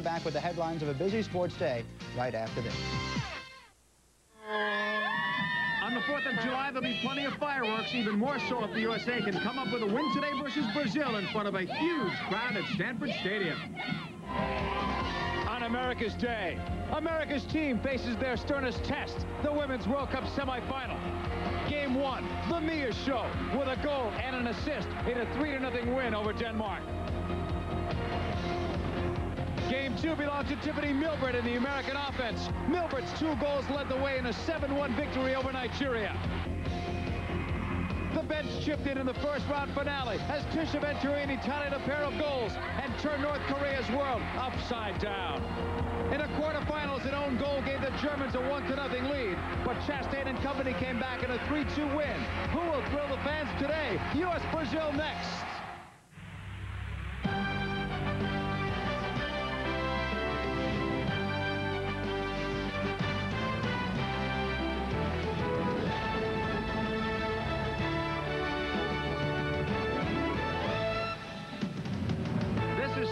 I'm back with the headlines of a busy sports day right after this. On the 4th of July, there'll be plenty of fireworks, even more so if the USA can come up with a win today versus Brazil in front of a huge crowd at Stanford Stadium. On America's Day, America's team faces their sternest test, the Women's World Cup semifinal. Game 1, the Mia Show, with a goal and an assist in a 3-0 win over Denmark. Game 2 belongs to Tiffany Milbert in the American offense. Milbert's 2 goals led the way in a 7-1 victory over Nigeria. The bench chipped in the first round finale as Tisha Venturini tallied a pair of goals and turned North Korea's world upside down. In the quarterfinals, an own goal gave the Germans a 1-0 lead, but Chastain and company came back in a 3-2 win. Who will thrill the fans today? U.S.-Brazil next.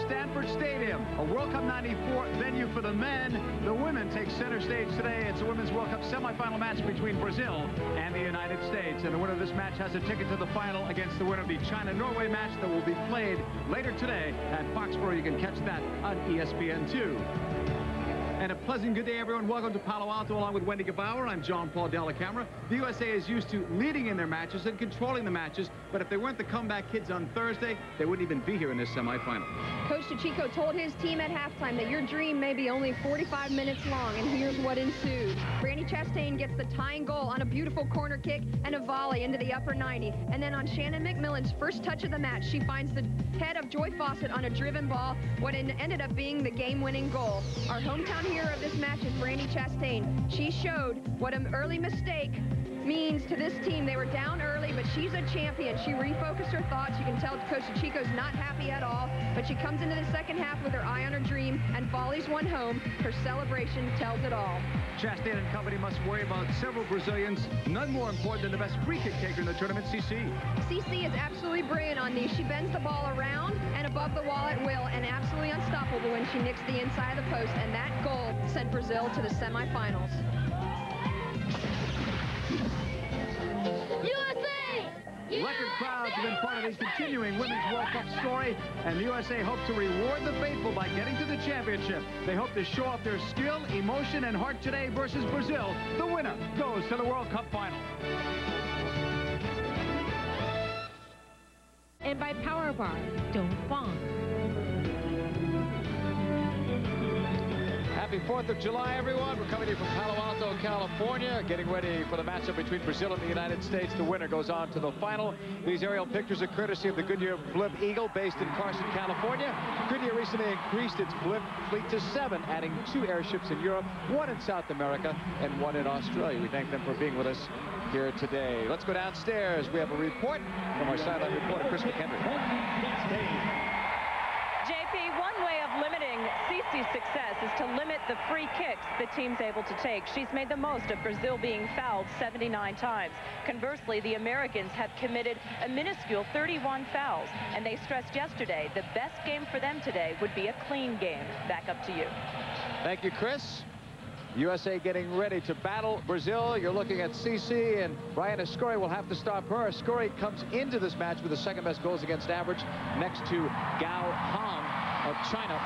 Stanford Stadium, a World Cup 94 venue for the men. The women take center stage today. It's a Women's World Cup semifinal match between Brazil and the United States. And the winner of this match has a ticket to the final against the winner of the China-Norway match that will be played later today at Foxborough. You can catch that on ESPN2. And a pleasant good day, everyone. Welcome to Palo Alto along with Wendy Gebauer. I'm John Paul Della Camera. The USA is used to leading in their matches and controlling the matches, but if they weren't the comeback kids on Thursday, they wouldn't even be here in this semifinal. Coach DeChico told his team at halftime that your dream may be only 45 minutes long, and here's what ensued. Brandi Chastain gets the tying goal on a beautiful corner kick and a volley into the upper 90. And then on Shannon McMillan's first touch of the match, she finds the head of Joy Fawcett on a driven ball, what ended up being the game-winning goal. Our hometown hero of this match is Brandi Chastain. She showed what an early mistake means to this team. They were down early, but she's a champion. She refocused her thoughts. You can tell Coach DeChico's not happy at all, but she comes into the second half with her eye on her dream and volleys one home. Her celebration tells it all. Chastain and company must worry about several Brazilians, none more important than the best free kick taker in the tournament, CC. CC is absolutely brilliant on these. She bends the ball around and above the wall at will, and absolutely unstoppable when she nicks the inside of the post, and that goal sent Brazil to the semifinals. Record crowds have been part of this continuing Women's World Cup story, and the USA hope to reward the faithful by getting to the championship. They hope to show off their skill, emotion, and heart today versus Brazil. The winner goes to the World Cup final. And by Power Bar, don't fall. Happy 4th of July, everyone. We're coming to you from Palo Alto, California, getting ready for the matchup between Brazil and the United States. The winner goes on to the final. These aerial pictures are courtesy of the Goodyear Blimp Eagle, based in Carson, California. Goodyear recently increased its blimp fleet to 7, adding 2 airships in Europe, 1 in South America, and 1 in Australia. We thank them for being with us here today. Let's go downstairs. We have a report from our sideline reporter, Chris McHenry. JP, one way of limiting Cece's success is to limit the free kicks the team's able to take. She's made the most of Brazil being fouled 79 times. Conversely, the Americans have committed a minuscule 31 fouls, and they stressed yesterday the best game for them today would be a clean game. Back up to you. Thank you, Chris. USA getting ready to battle Brazil. You're looking at Cece, and Brian Ascori will have to stop her. Ascori comes into this match with the second best goals against average, next to Gao Hong of China.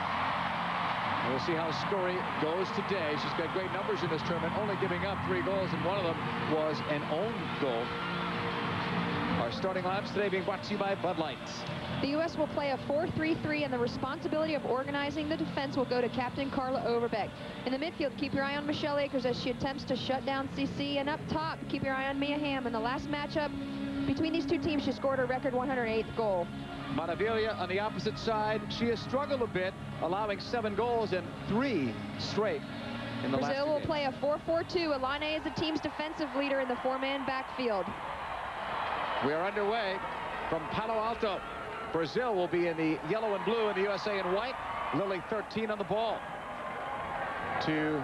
And we'll see how Ascori goes today. She's got great numbers in this tournament, only giving up 3 goals, and one of them was an own goal. Our starting lineups today being brought to you by Bud Light. The U.S. will play a 4-3-3, and the responsibility of organizing the defense will go to Captain Carla Overbeck. In the midfield, keep your eye on Michelle Akers as she attempts to shut down CC. And up top, keep your eye on Mia Hamm. In the last matchup between these two teams, she scored her record 108th goal. Montevilla on the opposite side. She has struggled a bit, allowing 7 goals and 3 straight in the last 2 Brazil will games. play a 4-4-2. Alane is the team's defensive leader in the 4-man backfield. We are underway from Palo Alto. Brazil will be in the yellow and blue and the USA in white. Lily 13 on the ball. To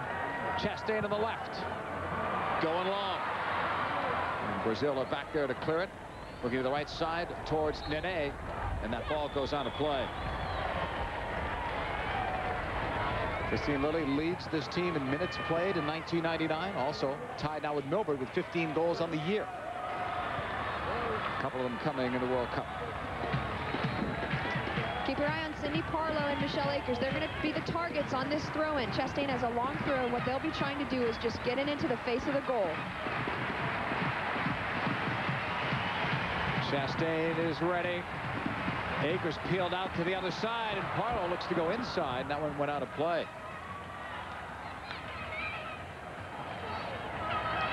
Chastain on the left. Going long. And Brazil are back there to clear it. Looking to the right side towards Nene. And that ball goes on to play. Christine Lilly leads this team in minutes played in 1999. Also tied now with Milford with 15 goals on the year. A couple of them coming in the World Cup. Keep your eye on Cindy Parlow and Michelle Akers. They're going to be the targets on this throw-in. Chastain has a long throw, and what they'll be trying to do is just get it into the face of the goal. Chastain is ready. Akers peeled out to the other side, and Parlow looks to go inside. That one went out of play.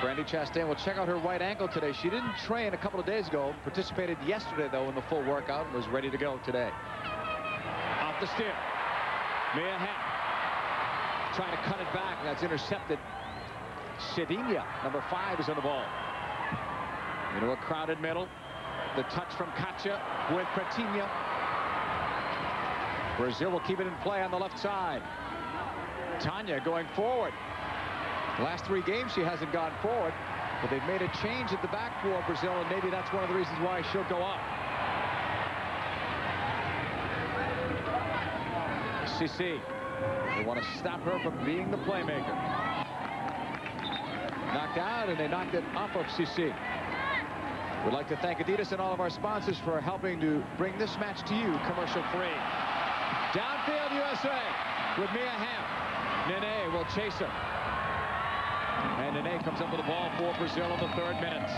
Brandi Chastain will check out her right ankle today. She didn't train a couple of days ago. Participated yesterday, though, in the full workout and was ready to go today. Off the steer. Mia Hamm trying to cut it back. That's intercepted. Cedinha, number 5, is on the ball. Into a crowded middle. The touch from Katja with Pratinha. Brazil will keep it in play on the left side. Tanya going forward. The last 3 games she hasn't gone forward, but they've made a change at the back for Brazil, and maybe that's one of the reasons why she'll go up. Sissi. They want to stop her from being the playmaker. Knocked out, and they knocked it off of Sissi. We'd like to thank Adidas and all of our sponsors for helping to bring this match to you commercial-free. Downfield USA with Mia Hamm. Nene will chase her. And Nene comes up with the ball for Brazil in the 3rd minute.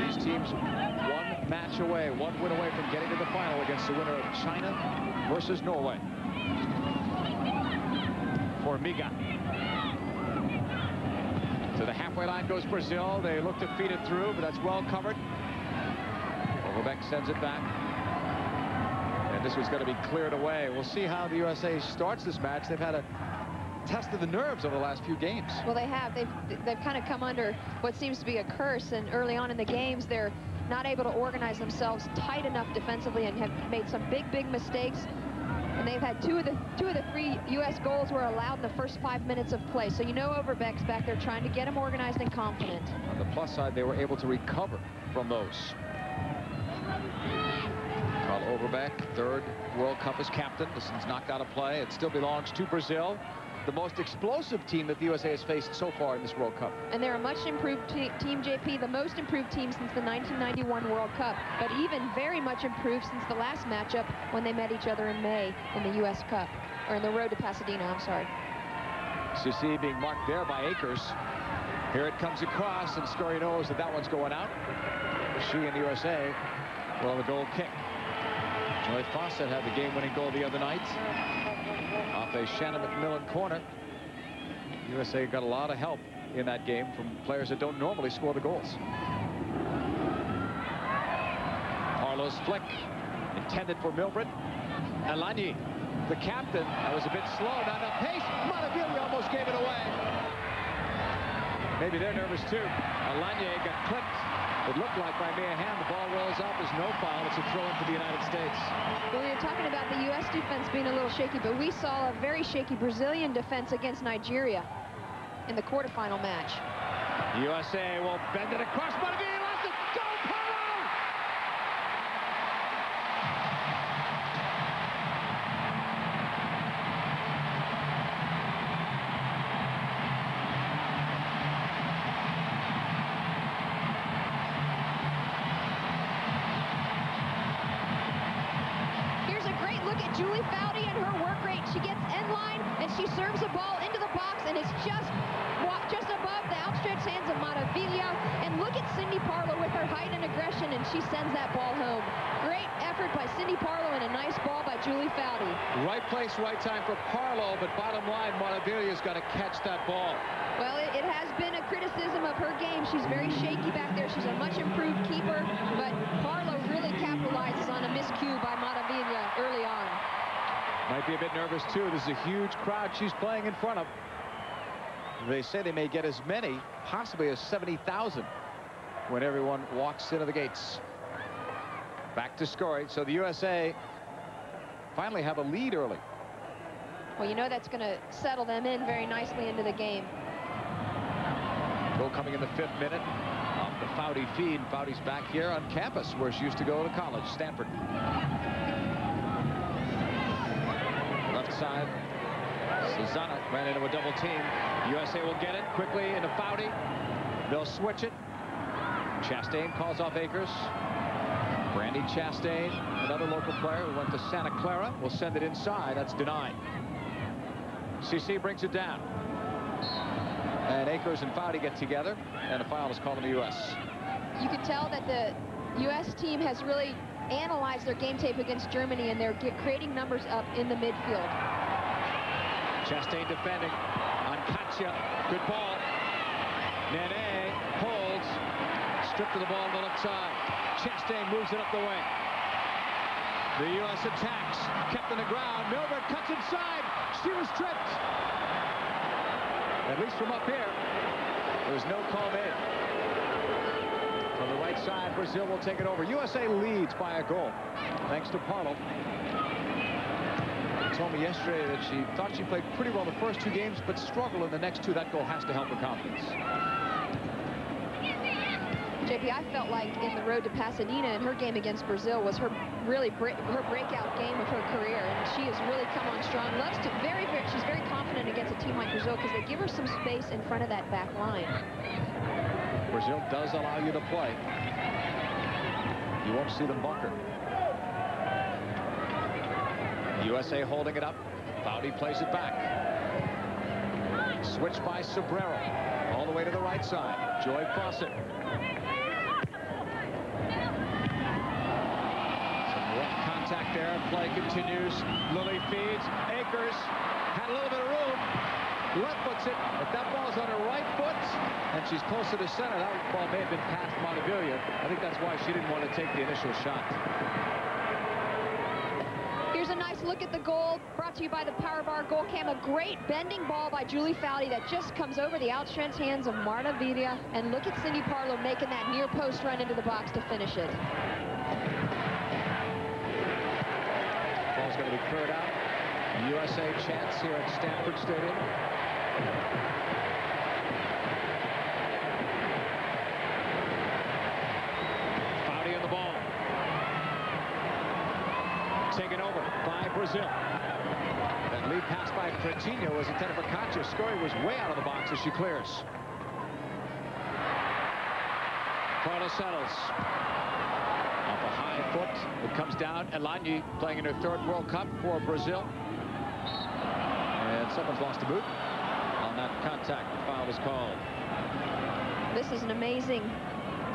These teams 1 match away, 1 win away from getting to the final against the winner of China versus Norway. Formiga. To the halfway line goes Brazil. They look to feed it through, but that's well covered. Overbeck sends it back. And this was going to be cleared away. We'll see how the USA starts this match. They've had a test of the nerves over the last few games. Well, they have. They've kind of come under what seems to be a curse, and early on in the games, they're not able to organize themselves tight enough defensively and have made some big mistakes. And they've had two of the 3 U.S. goals were allowed in the first 5 minutes of play. So you know Overbeck's back there trying to get them organized and confident. On the plus side, they were able to recover from those. Carl Overbeck, 3rd World Cup as captain. This one's knocked out of play. It still belongs to Brazil. The most explosive team that the USA has faced so far in this World Cup. And they're a much improved team, JP, the most improved team since the 1991 World Cup, but even very much improved since the last matchup when they met each other in May in the U.S. Cup, or in the road to Pasadena, I'm sorry. Sissi being marked there by Akers. Here it comes across, and Story knows that one's going out. She and the USA will have a goal kick. Joy Fawcett had the game-winning goal the other night off a Shannon McMillan corner. USA got a lot of help in that game from players that don't normally score the goals. Parlow's flick intended for Milford. Alani, the captain, that was a bit slow. Not enough pace. Montevilla almost gave it away. Maybe they're nervous too. Alani got clipped. It looked like by Mia Hamm. The ball rolls up. There's no foul. It's a throw-in for the United States. Well, we were talking about the U.S. defense being a little shaky, but we saw a very shaky Brazilian defense against Nigeria in the quarterfinal match. USA will bend it across. Montevilla lost it. Go, Parlow! Julie Foudy and her work rate. She gets end line and she serves the ball into the box, and it's just above the outstretched hands of Montevilla. And look at Cindy Parlow with her height and aggression, and she sends that ball home. Great effort by Cindy Parlow and a nice ball by Julie Foudy. Right place, right time for Parlow, but bottom line, Montevilla's got to catch that ball. Well, it has been a criticism of her game. She's very shaky back there. She's a much improved keeper, but Parlow really capitalizes on a miscue by Montevilla early on. Might be a bit nervous too. There's a huge crowd she's playing in front of. They say they may get as many, possibly as 70,000, when everyone walks into the gates. Back to scoring. So the USA finally have a lead early. Well, you know that's going to settle them in very nicely into the game. Goal coming in the 5th minute off the Foudy feed. Foudy's back here on campus where she used to go to college, Stanford. side. Susanna ran into a double team. USA will get it quickly into Foudy. They'll switch it. Chastain calls off Akers. Brandy Chastain, another local player who went to Santa Clara, will send it inside. That's denied. CC brings it down. And Akers and Foudy get together, and a foul is called on the U.S. You can tell that the U.S. team has really analyzed their game tape against Germany, and they're creating numbers up in the midfield. Chastain defending on Katya. Good ball. Nene holds. Stripped to the ball on the left side. Chastain moves it up the wing. The U.S. attacks. Kept on the ground. Milbert cuts inside. She was tripped. At least from up here, there was no call made. On the right side, Brazil will take it over. USA leads by a goal, thanks to Parlo. She told me yesterday that she thought she played pretty well the first 2 games, but struggled in the next 2. That goal has to help her confidence. JP, I felt like in the road to Pasadena and her game against Brazil was her breakout game of her career, and she has really come on strong. She's very confident against a team like Brazil because they give her some space in front of that back line. Brazil does allow you to play. You won't see them bunker. USA holding it up. Foudy plays it back. Switch by Sobrero. All the way to the right side. Joy Fawcett. Contact there. Play continues. Lily feeds. Akers had a little bit of room. Left foots it. If that ball's on her right foot and she's closer to center, that ball may have been past Montevilla. I think that's why she didn't want to take the initial shot. Here's a nice look at the goal brought to you by the Power Bar Goal Cam. A great bending ball by Julie Foudy that just comes over the outstretched hands of Marta Villa. And look at Cindy Parlo making that near post run into the box to finish it. Ball's going to be cleared out. USA chance here at Stanford Stadium. Foudy on the ball. Taken over by Brazil. That lead pass by Coutinho was intended for Katya. Scurry was way out of the box as she clears. Carla settles. Off a high foot. It comes down. Elanyi playing in her 3rd World Cup for Brazil. And someone's lost a boot. On that contact, the foul was called. This is an amazing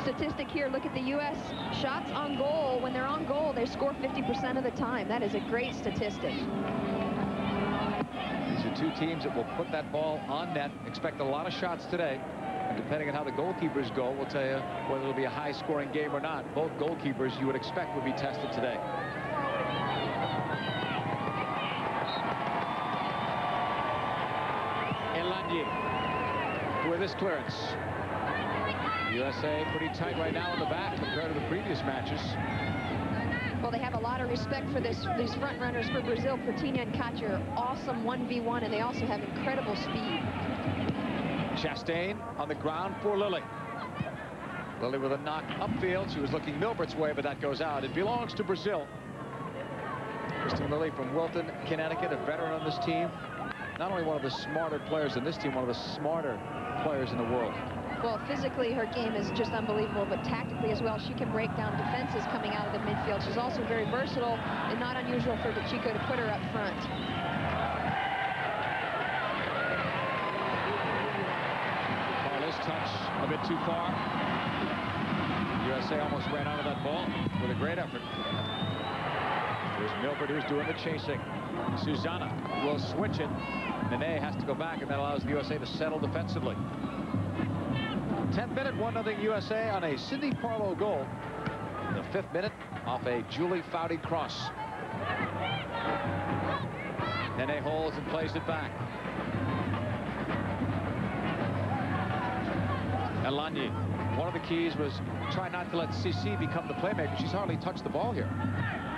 statistic here. Look at the U.S. shots on goal. When they're on goal, they score 50% of the time. That is a great statistic. These are 2 teams that will put that ball on net. Expect a lot of shots today. And depending on how the goalkeepers go, we'll tell you whether it'll be a high-scoring game or not. Both goalkeepers you would expect would be tested today. Elanyi with this clearance. USA pretty tight right now in the back compared to the previous matches. Well, they have a lot of respect for these front runners for Brazil. Coutinho and Katya are awesome 1v1, and they also have incredible speed. Chastain on the ground for Lily. Lily with a knock upfield. She was looking Milbert's way, but that goes out. It belongs to Brazil. Kristen Lilly from Wilton, Connecticut, a veteran on this team. Not only one of the smarter players in this team, one of the smarter players in the world. Well, physically, her game is just unbelievable, but tactically as well, she can break down defenses coming out of the midfield. She's also very versatile and not unusual for Chico to put her up front. Carlos touch a bit too far. USA almost ran out of that ball with a great effort. There's Milbert who's doing the chasing. Susanna will switch it. Nene has to go back, and that allows the USA to settle defensively. 10th minute, 1-0 USA on a Cindy Parlo goal. In the 5th minute, off a Julie Foudy cross. Nene holds and plays it back. Elanyi. One of the keys was try not to let CC become the playmaker. She's hardly touched the ball here.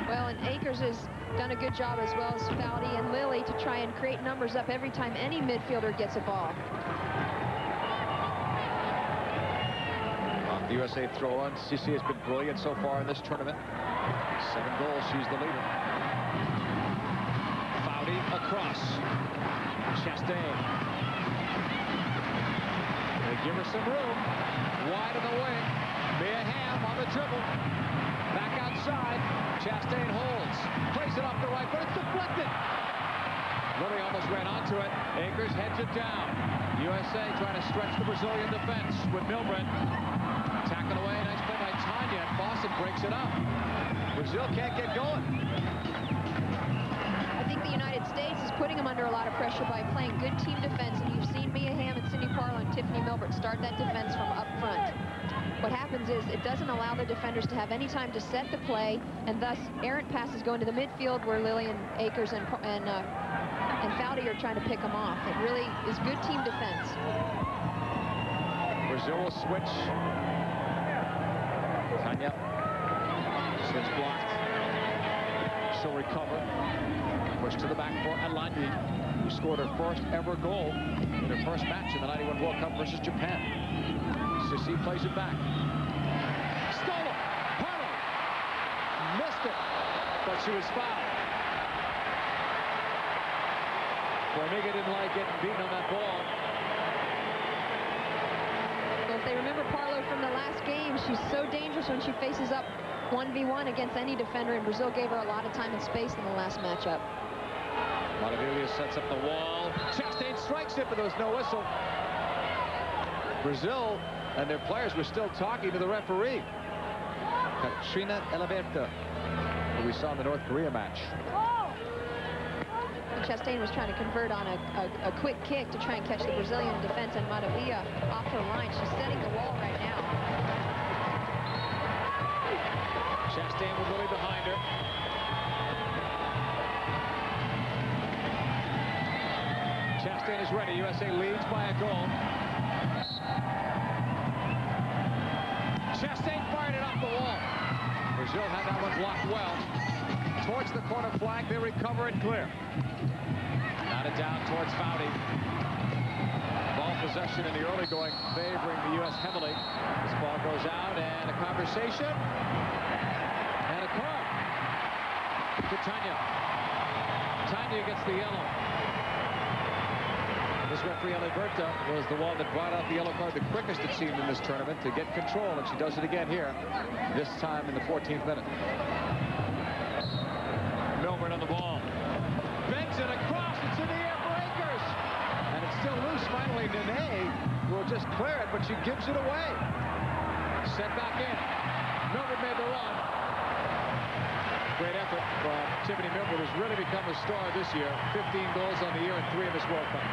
Well, and Akers has done a good job, as well as Foudy and Lily, to try and create numbers up every time any midfielder gets a ball. The USA throw on. CC has been brilliant so far in this tournament. 7 goals. She's the leader. Foudy Across. Chastain. They give her some room. Wide of the wing. Mia Hamm on the dribble. Back outside. Chastain holds. Plays it off the right, but it's deflected. Lily almost ran onto it. Akers heads it down. USA trying to stretch the Brazilian defense with Milbred. Tackled away. Nice play by Tanya. Fawcett breaks it up. Brazil can't get going. I think the United States is putting them under a lot of pressure by playing good team defense, and you've seen Mia Hamm and Cindy Parlow and Tiffany Milbert start that defense from up front. What happens is it doesn't allow the defenders to have any time to set the play, and thus errant passes go into the midfield where Lillian Akers and Foudy are trying to pick them off. It really is good team defense. Brazil will switch. Tanya. Switch blocked. She'll recover. Push to the back for Alandi, who scored her first ever goal in her first match in the '91 World Cup versus Japan. Sissi plays it back. Stolen. Parlow. Missed it, but she was fouled. Formiga didn't like getting beaten on that ball. Well, if they remember Parlow from the last game, she's so dangerous when she faces up 1v1 against any defender, and Brazil gave her a lot of time and space in the last matchup. Montevilla sets up the wall. Chastain strikes it, but there was no whistle. Brazil and their players were still talking to the referee. Katrina Elaberta, who we saw in the North Korea match. Chastain was trying to convert on a quick kick to try and catch the Brazilian defense, and Montevilla off her line. She's setting the wall right now. Chastain with Lily behind her. Chastain is ready. USA leads by a goal. Chastain fired it off the wall. Brazil had that one blocked well. Towards the corner flag, they recover and clear. Knotted down towards Foudy. Ball possession in the early going, favoring the U.S. heavily. This ball goes out, and a conversation. And a card to Tanya. Tanya gets the yellow. This referee, Elaberta, was the one that brought out the yellow card the quickest, it seemed, in this tournament to get control, and she does it again here, this time in the 14th minute. Milbert on the ball. Bends it across. It's in the air for Akers. And it's still loose. Finally, Nene will just clear it, but she gives it away. Sent back in. Milbert made the run. Great effort from Tiffany Milbert, who's really become a star this year. 15 goals on the year and 3 in this World Cup.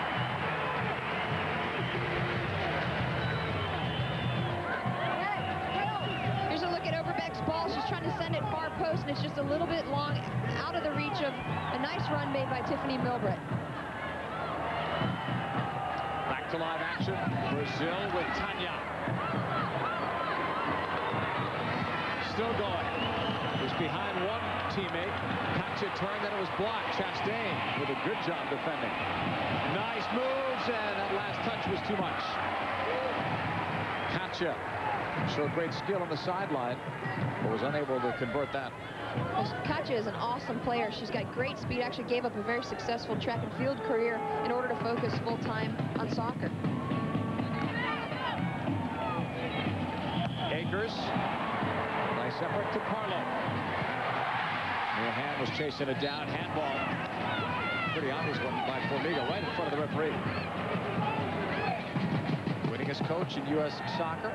Here's a look at Overbeck's ball. She's trying to send it far post, and it's just a little bit long, out of the reach of a nice run made by Tiffany Milbert. Back to live action. Brazil with Tanya. Still going. Was behind one teammate. Katja turned, then it was blocked. Chastain with a good job defending. Nice moves, and that last touch was too much. Katja showed great skill on the sideline, but was unable to convert that. Katja is an awesome player. She's got great speed. Actually gave up a very successful track and field career in order to focus full-time on soccer. Akers. Nice effort to Parlow. Mia Hamm was chasing it down. Handball. Pretty obvious one by Formiga right in front of the referee. Winningest coach in U.S. soccer.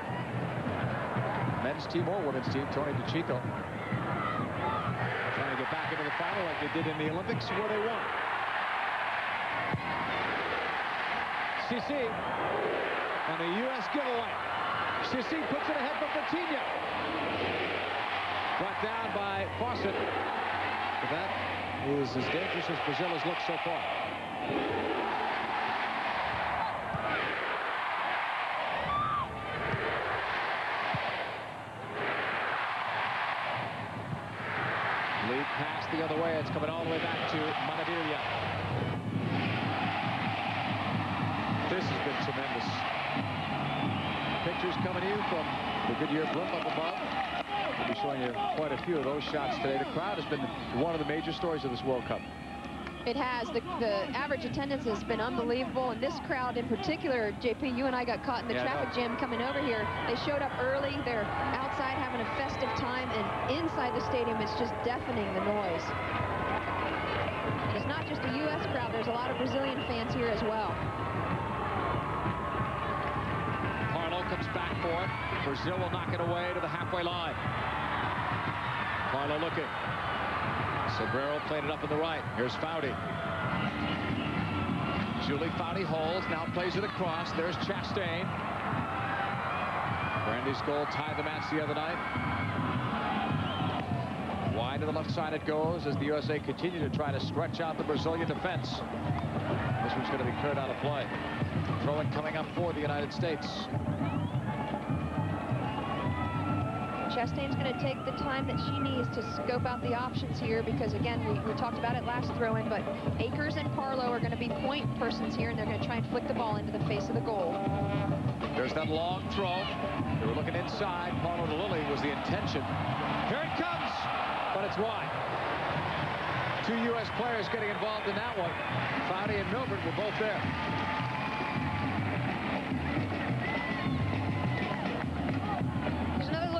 Men's team or women's team, Tony DiCicco. Trying to get back into the final like they did in the Olympics where they won. Sissi on a U.S. giveaway. Sissi puts it ahead for Coutinho. Brought down by Fawcett. But that is as dangerous as Brazil has looked so far. Lead pass the other way. It's coming all the way back to Montevilla. This has been tremendous. Pictures coming in from the Goodyear blimp up above. We'll be showing you quite a few of those shots today. The crowd has been one of the major stories of this World Cup. It has. The average attendance has been unbelievable, and this crowd in particular, JP, you and I got caught in the traffic jam coming over here. They showed up early. They're outside having a festive time, and inside the stadium, it's just deafening, the noise. And it's not just a U.S. crowd. There's a lot of Brazilian fans here as well. Carlo comes back for it. Brazil will knock it away to the halfway line. Carlo looking. Sobrero played it up in the right. Here's Foudy. Julie Foudy holds, now plays it across. There's Chastain. Brandy's goal tied the match the other night. Wide to the left side it goes as the USA continue to try to stretch out the Brazilian defense. This one's going to be cleared out of play. Throw-in coming up for the United States. Chastain's going to take the time that she needs to scope out the options here because, again, we talked about it last throw-in, but Akers and Parlow are going to be point persons here, and they're going to try and flick the ball into the face of the goal. There's that long throw. They were looking inside. Parlow to Lilly was the intention. Here it comes, but it's wide. Two U.S. players getting involved in that one. Foudy and Milbert were both there.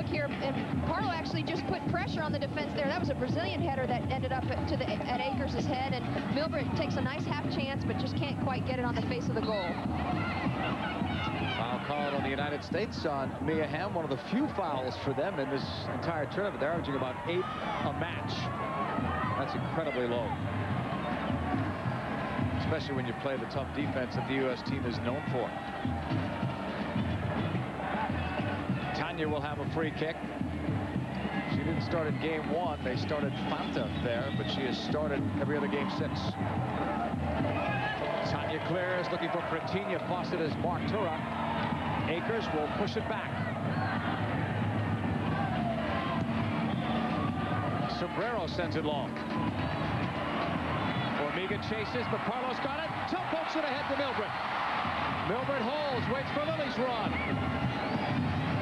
Here, and Parlow actually just put pressure on the defense there. That was a Brazilian header that ended up at Akers' head, and Milbert takes a nice half chance, but just can't quite get it on the face of the goal. Foul called on the United States on Mia Hamm, one of the few fouls for them in this entire tournament. They're averaging about 8 a match. That's incredibly low, especially when you play the tough defense that the U.S. team is known for. Tanya will have a free kick. She didn't start in game 1. They started Fanta there, but she has started every other game since. Tanya clears, looking for Pretinia. Fawcett is Mark Turok. Akers will push it back. Sobrero sends it long. Formiga chases, but Parlow's got it. Pokes it ahead to Milbert. Milbert holds, waits for Lilly's run.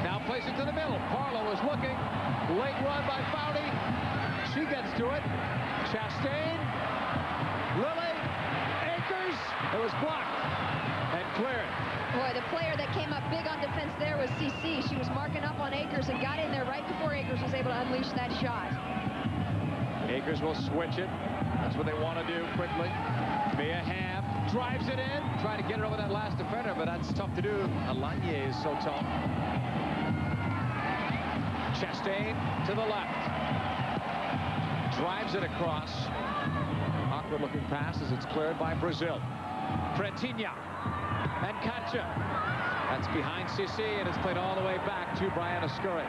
Now plays it to the middle. Parlow is looking. Late run by Foudy. She gets to it. Chastain. Lilly. Akers. It was blocked and cleared. Boy, the player that came up big on defense there was CC. She was marking up on Akers and got in there right before Akers was able to unleash that shot. Akers will switch it. That's what they want to do quickly. Mia Hamm drives it in. Trying to get it over that last defender, but that's tough to do. Alanye is so tough. Chastain to the left. Drives it across. Awkward looking pass as it's cleared by Brazil. Pretinia and Katja. That's behind CC, and it's played all the way back to Brianna Scurry.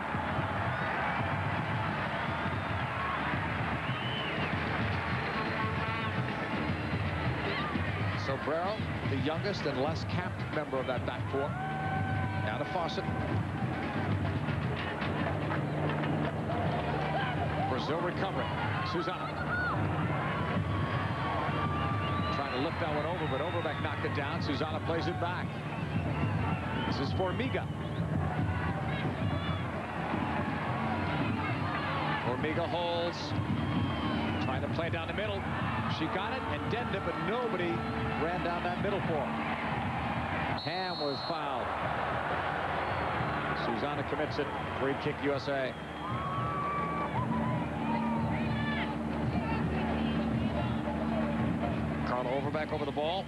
Sobrero, the youngest and less capped member of that back four. Now to Fawcett. Brazil recovering. Suzana. Trying to lift that one over, but Overbeck knocked it down. Suzana plays it back. This is Formiga. Formiga holds. Trying to play down the middle. She got it and deadened it, but nobody ran down that middle for her. Hamm was fouled. Suzana commits it. Free kick USA. Carla Overbeck over the ball.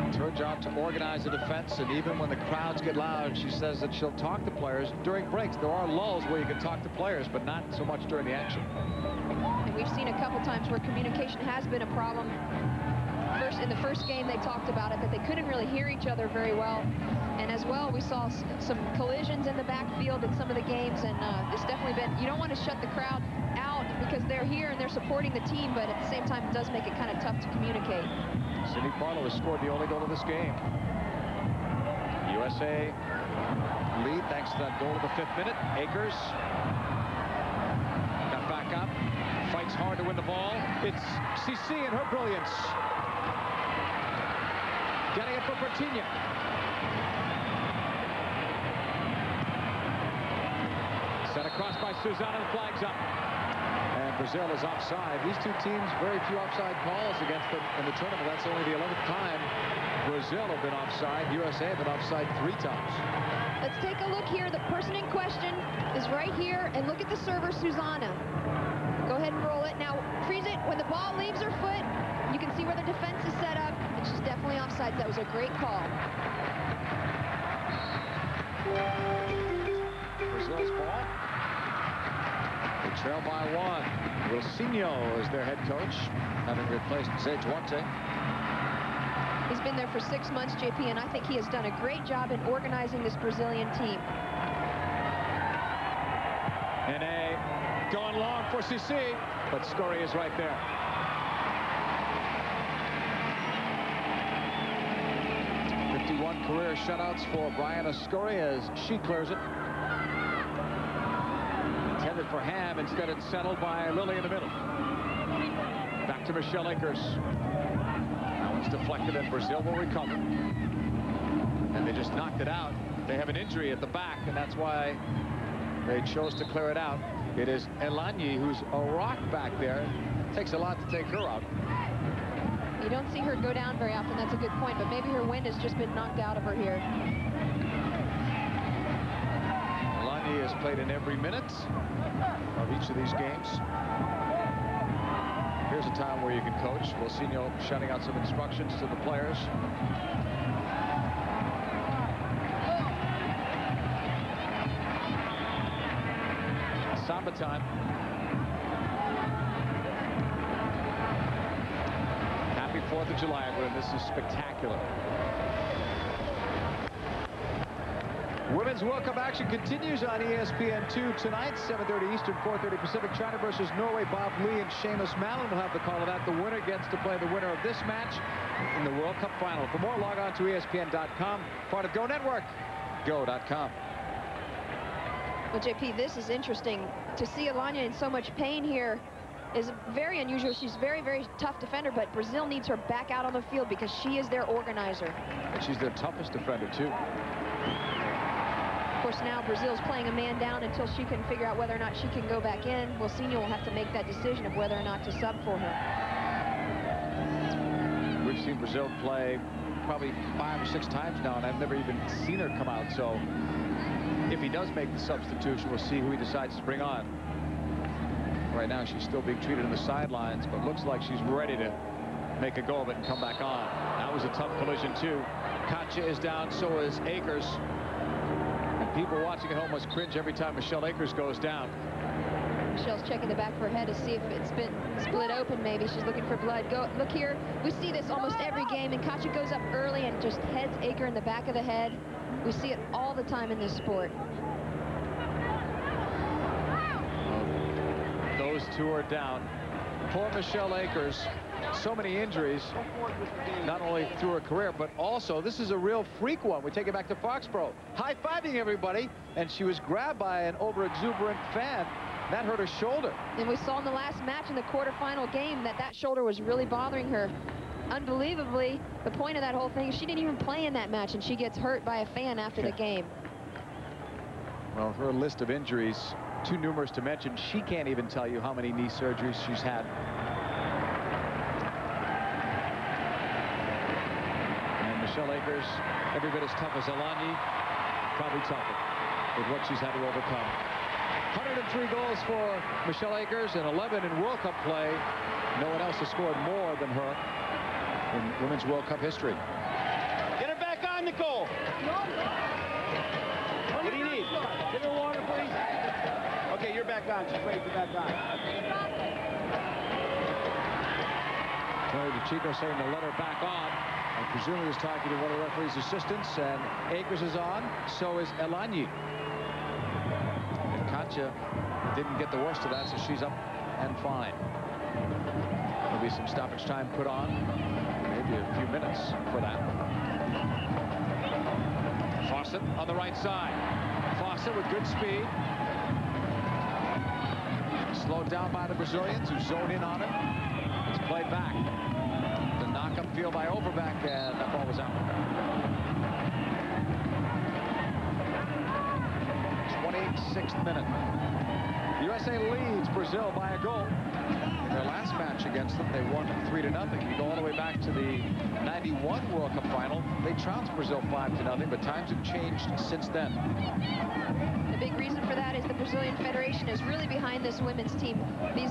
It's her job to organize the defense, and even when the crowds get loud, she says that she'll talk to players during breaks. There are lulls where you can talk to players, but not so much during the action. And we've seen a couple times where communication has been a problem. In the first game, they talked about it, that they couldn't really hear each other very well. And as well, we saw some collisions in the backfield in some of the games, and it's definitely been, you don't want to shut the crowd out because they're here and they're supporting the team, but at the same time, it does make it kind of tough to communicate. Cindy Parlow has scored the only goal of this game. USA lead thanks to that goal in the 5th minute. Akers got back up, fights hard to win the ball. It's CC and her brilliance. Getting it for Pretinia. Set across by Suzana, the flag's up. And And Brazil is offside. These two teams, very few offside calls against them in the tournament. That's only the 11th time Brazil have been offside. USA have been offside 3 times. Let's take a look here. The person in question is right here. And look at the server, Susanna. Go ahead and roll it. Now, freeze it. When the ball leaves her foot, you can see where the defense is set up. And she's definitely offside. That was a great call. Brazil's ball. They trail by 1. Wilsinho is their head coach, having replaced Zé Duarte. He's been there for 6 months, JP, and I think he has done a great job in organizing this Brazilian team. Nene going long for Sissi, but Scory is right there. Career shutouts for Brianna Scory as she clears it. Intended for Ham, instead it's settled by Lily in the middle. Back to Michelle Akers. That one's deflected and Brazil will recover. And they just knocked it out. They have an injury at the back, and that's why they chose to clear it out. It is Elanyi, who's a rock back there. It takes a lot to take her out. You don't see her go down very often. That's a good point, but maybe her wind has just been knocked out of her here. Elanyi has played in every minute of each of these games. Here's a time where you can coach. Wilsinho shouting out some instructions to the players. Samba time. Happy 4th of July, everyone. This is spectacular. Women's World Cup action continues on ESPN2 tonight, 7:30 Eastern, 4:30 Pacific. China versus Norway. Bob Lee and Seamus Mallon will have the call of that. The winner gets to play the winner of this match in the World Cup final. For more, log on to ESPN.com, part of Go Network, go.com. Well, JP, this is interesting. To see Elanyi in so much pain here is very unusual. She's a very, very tough defender, but Brazil needs her back out on the field because she is their organizer. And she's their toughest defender, too. Of course, now Brazil's playing a man down until she can figure out whether or not she can go back in. Wilsinho will have to make that decision of whether or not to sub for her. We've seen Brazil play probably 5 or 6 times now, and I've never even seen her come out. So if he does make the substitution, we'll see who he decides to bring on. Right now, she's still being treated on the sidelines, but looks like she's ready to make a go of it and come back on. That was a tough collision, too. Katja is down, so is Akers. And people watching at home must cringe every time Michelle Akers goes down. Michelle's checking the back of her head to see if it's been split open. Maybe she's looking for blood. Look here. We see this almost every game, and Katja goes up early and just heads Aker in the back of the head. We see it all the time in this sport. Those two are down. Poor Michelle Akers. So many injuries, not only through her career, but also this is a real freak one. We take it back to Foxborough. High-fiving everybody, and she was grabbed by an over-exuberant fan. That hurt her shoulder. And we saw in the last match in the quarterfinal game that shoulder was really bothering her. Unbelievably, the point of that whole thing is she didn't even play in that match, and she gets hurt by a fan after the game. Well, her list of injuries, too numerous to mention. She can't even tell you how many knee surgeries she's had. And Michelle Akers, every bit as tough as Elanyi, probably tougher with what she's had to overcome. 103 goals for Michelle Akers and 11 in World Cup play. No one else has scored more than her in Women's World Cup history. Get her back on, Nicole. What do you need? Get her water, please. Okay, you're back on. She's ready to back on. Tony DiCicco saying to let her back on. And presumably is talking to one of the referee's assistants. And Akers is on. So is Elanyi. And Katja didn't get the worst of that, so she's up and fine. There'll be some stoppage time put on. Maybe a few minutes for that. Fawcett on the right side. Fawcett with good speed. Slowed down by the Brazilians who zone in on him. It's played back. The knock-up field by Overbeck, and that ball was out. 26th minute. The USA leads Brazil by a goal. In their last match against them, they won 3-0. You go all the way back to the 91 World Cup final. They trounced Brazil 5-0, but times have changed since then. The big reason for that is the Brazilian Federation is really behind this women's team. These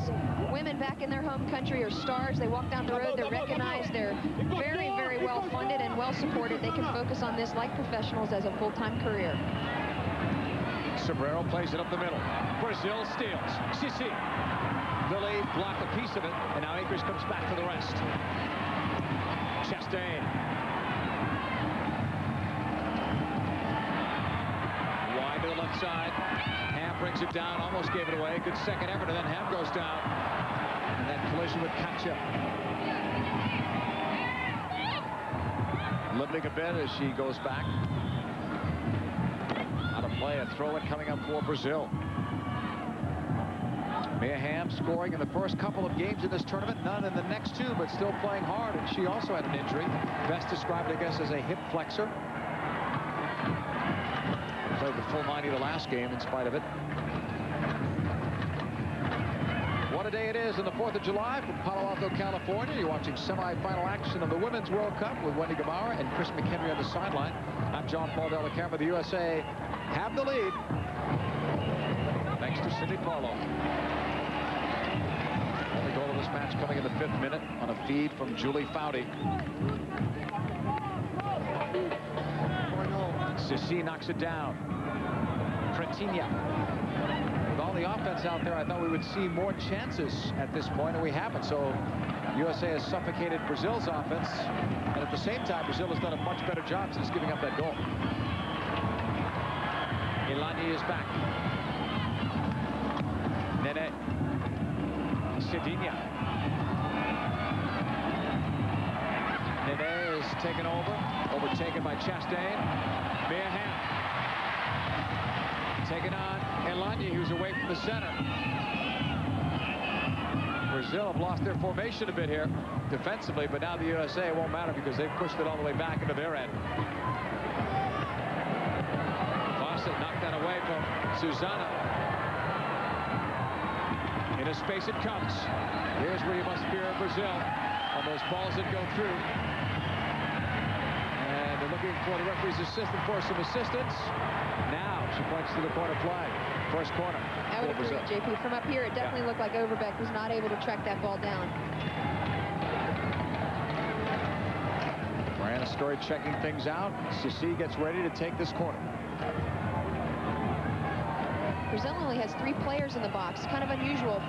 women back in their home country are stars. They walk down the road, they're recognized, they're very, very well funded and well supported. They can focus on this like professionals as a full-time career. Sobrero plays it up the middle. Brazil steals. Sissi. Lily blocked a piece of it, and now Akers comes back for the rest. Chastain. Wide to the left side. Ham brings it down, almost gave it away. Good second effort, and then Ham goes down. And that collision with Katja. Limping a bit as she goes back. Out of play, a throw-in coming up for Brazil. Mia Hamm scoring in the first couple of games in this tournament, none in the next two, but still playing hard, and she also had an injury. Best described, I guess, as a hip flexor. Played the full 90 the last game in spite of it. What a day it is on the 4th of July from Palo Alto, California. You're watching semi-final action of the Women's World Cup with Wendy Guevara and Chris McHenry on the sideline. I'm John Paul Della Camera. The USA have the lead, thanks to Cindy Paulo. Only goal of this match coming in the 5th minute on a feed from Julie Foudy. Sissi knocks it down. Pretinha. With all the offense out there, I thought we would see more chances at this point, and we haven't. So USA has suffocated Brazil's offense, and at the same time, Brazil has done a much better job since giving up that goal. Elani is back. Nene. Cedinha. Nene is taken over. Overtaken by Chastain. Mia Hamm. Taken on Elani, who's away from the center. Brazil have lost their formation a bit here defensively, but now the USA won't matter because they've pushed it all the way back into their end. Fawcett knocked that away from Susanna. In a space it comes. Here's where you must fear Brazil on those balls that go through. And they're looking for the referee's assistant for some assistance. Now she points to the corner flag. First corner. I would agree, JP. From up here, it definitely looked like Overbeck was not able to track that ball down. Brianna Story checking things out. Sissi gets ready to take this corner. Brazil only has 3 players in the box. Kind of unusual.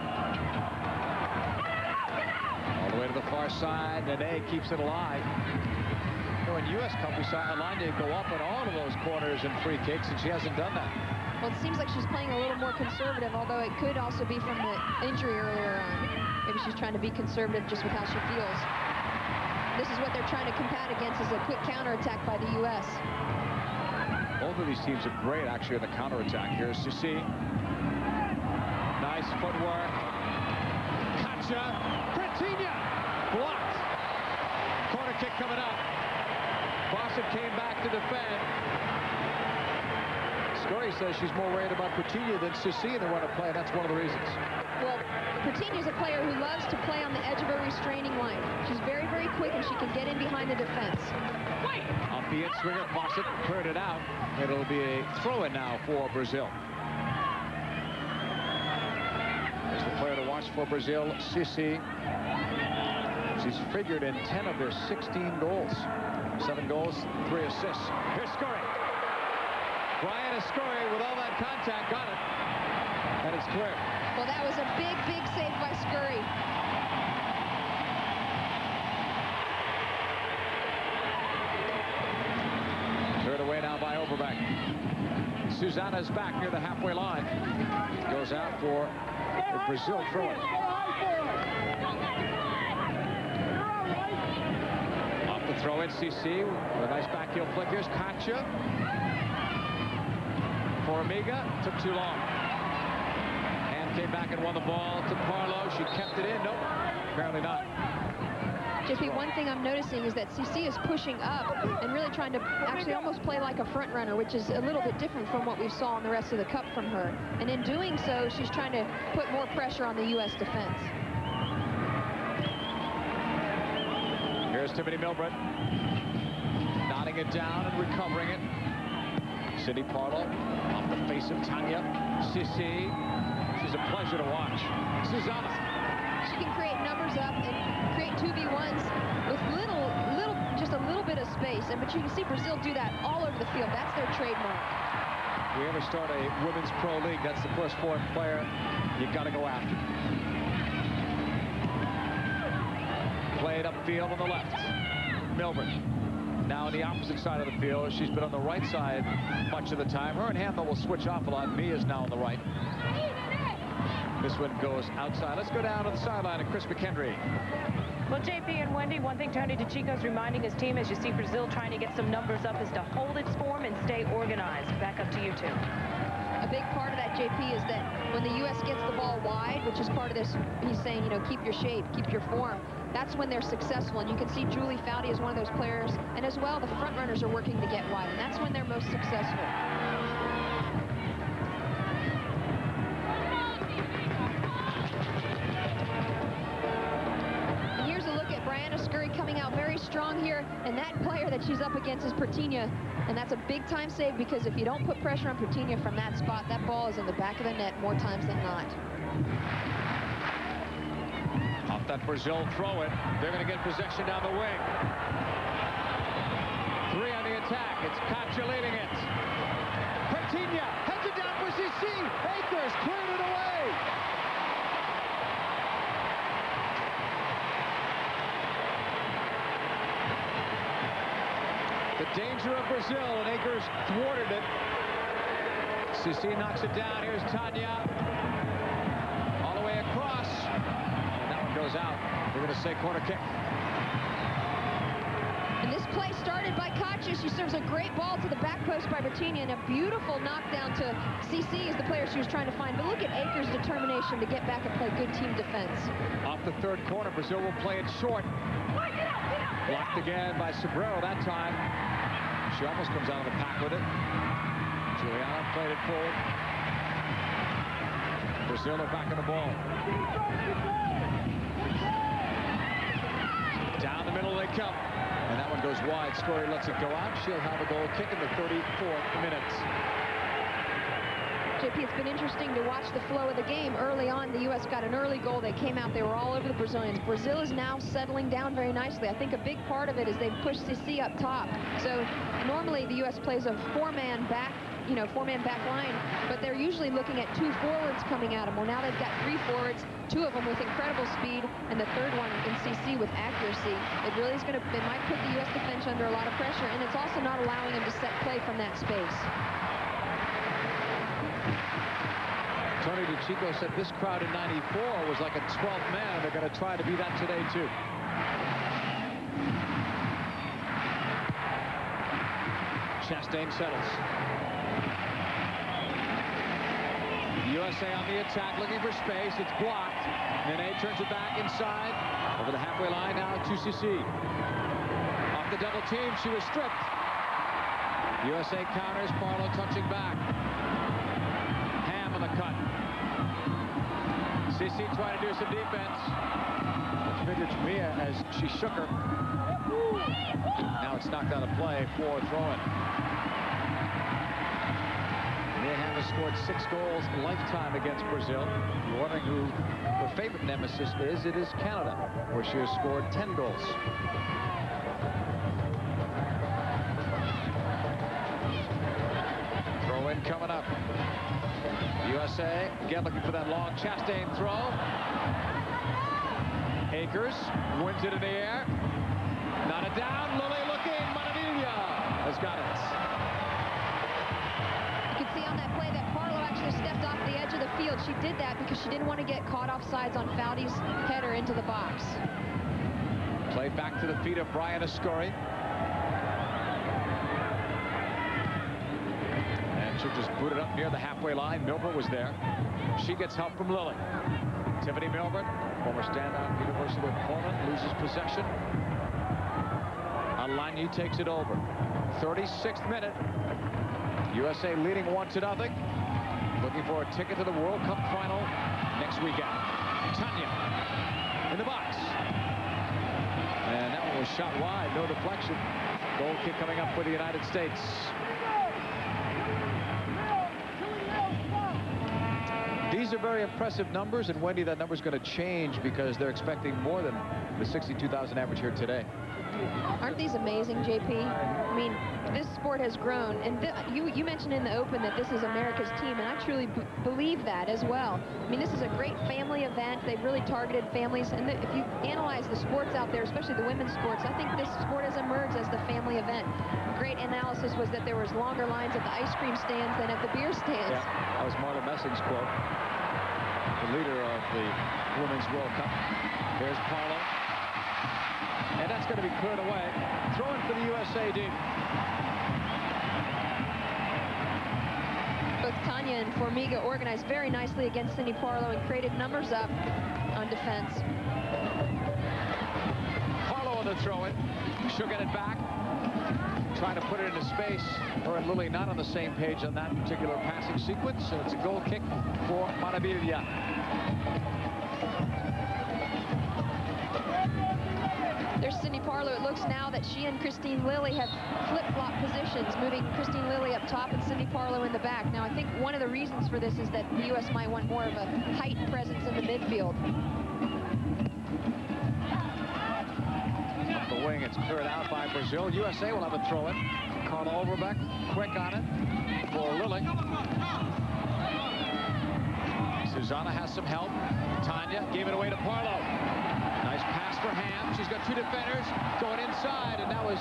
All the way to the far side. Nene keeps it alive. You know, in U.S. Cup, we saw Alanya go up on all of those corners and free kicks, and she hasn't done that. Well, it seems like she's playing a little more conservative, although it could also be from the injury earlier on. Maybe she's trying to be conservative just with how she feels. This is what they're trying to combat against, is a quick counterattack by the U.S. Both of these teams are great, actually, on the counterattack. Here's Sissi. Nice footwork. Katja. Pretinha. Blocked. Corner kick coming up. Fawcett came back to defend. Scurry says she's more worried about Pretinha than Sissi in the run of play, and that's one of the reasons. Well, Pretinha is a player who loves to play on the edge of a restraining line. She's very, very quick, and she can get in behind the defense. Off the in-swinger, Fawcett cleared it out. It'll be a throw-in now for Brazil. There's the player to watch for Brazil, Sissi. She's figured in 10 of their 16 goals. 7 goals, 3 assists. Here's Scurry. Brianna Scurry, with all that contact, got it. And it's clear. Well, that was a big, big save by Scurry. Cleared away now by Overbeck. Susanna's back near the halfway line. Goes out for the Brazil throw-in. Off the throw-in, Sissi with a nice back heel flick. Here's Katja. For Amiga, took too long. And came back and won the ball to Parlo. She kept it in. Nope, apparently not. JP, one thing I'm noticing is that CC is pushing up and really trying to actually almost play like a front runner, which is a little bit different from what we saw in the rest of the cup from her. And in doing so, she's trying to put more pressure on the U.S. defense. Here's Tiffany Milbrett, knotting it down and recovering it. Cindy Parlow off the face of Tanya. Sissi, she's a pleasure to watch. Susanna. She can create numbers up and create 2v1s with just a little bit of space. But you can see Brazil do that all over the field. That's their trademark. If we ever start a women's pro league, that's the first foreign player you got to go after. Played upfield on the left. Milbrett. Now on the opposite side of the field. She's been on the right side much of the time. Her and Hamill will switch off a lot. Mia's now on the right. This one goes outside. Let's go down to the sideline of Chris McHenry. Well, JP and Wendy, one thing Tony DeCicco's reminding his team as you see Brazil trying to get some numbers up is to hold its form and stay organized. Back up to you two. A big part of that, JP, is that when the U.S. gets the ball wide, which is part of this, he's saying, you know, keep your shape, keep your form. That's when they're successful. And you can see Julie Foudy is one of those players. And as well, the front runners are working to get wide. And that's when they're most successful. And here's a look at Brianna Scurry coming out very strong here. And that player that she's up against is Pertinha. And that's a big time save, because if you don't put pressure on Pertinha from that spot, that ball is in the back of the net more times than not. Off that Brazil throw it. They're going to get possession down the wing. 3 on the attack. It's Katja leading it. Pertinha heads it down for CC. Akers cleared it away. The danger of Brazil, and Akers thwarted it. CC knocks it down. Here's Tanya. All the way across. And that one goes out. We're going to say corner kick. And this play started by Katja. She serves a great ball to the back post by Pertinha, and a beautiful knockdown to CC is the player she was trying to find. But look at Akers' determination to get back and play good team defense. Off the third corner, Brazil will play it short. Blocked again by Sobrero that time. She almost comes out of the pack with it. Juliana played it forward. Brazil are back in the ball. Down the middle they come. And that one goes wide. Scurry lets it go out. She'll have a goal kick in the 34th minute. JP, it's been interesting to watch the flow of the game. Early on, the U.S. got an early goal. They came out. They were all over the Brazilians. Brazil is now settling down very nicely. I think a big part of it is they've pushed CC up top. So normally the U.S. plays a four-man back line, but they're usually looking at 2 forwards coming at them. Well, now they've got 3 forwards, 2 of them with incredible speed, and the third one in CC with accuracy. It really is going to, it might put the U.S. defense under a lot of pressure, and it's also not allowing them to set play from that space. Tony DeCicco said this crowd in '94 was like a 12th man, and they're going to try to be that today, too. Chastain settles. USA on the attack, looking for space. It's blocked. Nene turns it back inside. Over the halfway line now to CC. Off the double team, she was stripped. USA counters, Parlow touching back. Ham on the cut. CC trying to do some defense. Vintage Mia as she shook her. Now it's knocked out of play for throw-in. Mia Hamm has scored 6 goals lifetime against Brazil. You're wondering who her favorite nemesis is. It is Canada, where she has scored 10 goals. Throw-in coming up. USA again looking for that long Chastain throw. Akers wins it in the air. Not a down. Lily looking. Manavilla has got it. You can see on that play that Parlow actually stepped off the edge of the field. She did that because she didn't want to get caught offsides on Foudy's header into the box. Played back to the feet of Brianna Scurry. And she'll just boot it up near the halfway line. Milbrett was there. She gets help from Lily. Tiffany Milburn, former standout Universal of Poland, loses possession. Alani takes it over. 36th minute. USA leading 1-0. Looking for a ticket to the World Cup final next weekend. Tanya in the box. And that one was shot wide, no deflection. Goal kick coming up for the United States. These are very impressive numbers, and Wendy, that number is going to change because they're expecting more than the 62,000 average here today. Aren't these amazing, JP? I mean, this sport has grown, and you mentioned in the open that this is America's team, and I truly believe that as well. I mean, this is a great family event. They've really targeted families, and if you analyze the sports out there, especially the women's sports, I think this sport has emerged as the family event. Great analysis was that there was longer lines at the ice cream stands than at the beer stands. Yeah, that was Marla Messing's quote, the leader of the Women's World Cup. Here's Parlo. And that's going to be cleared away. Throwing for the USA D. Both Tanya and Formiga organized very nicely against Cindy Parlo and created numbers up on defense. Parlo on the throw-in. She'll get it back. Trying to put it into space. Her and Lily not on the same page on that particular passing sequence. And it's a goal kick for Maravilla. There's Cindy Parlo. It looks now that she and Christine Lilly have flip-flop positions, moving Christine Lilly up top and Cindy Parlo in the back. Now, I think one of the reasons for this is that the U.S. might want more of a height presence in the midfield. Up the wing, it's cleared out by Brazil. USA will have a throw-in. Carla Overbeck, quick on it for Lilly. Susanna has some help. Tanya gave it away to Parlo. Nice pass for Ham. She's got two defenders going inside, and that was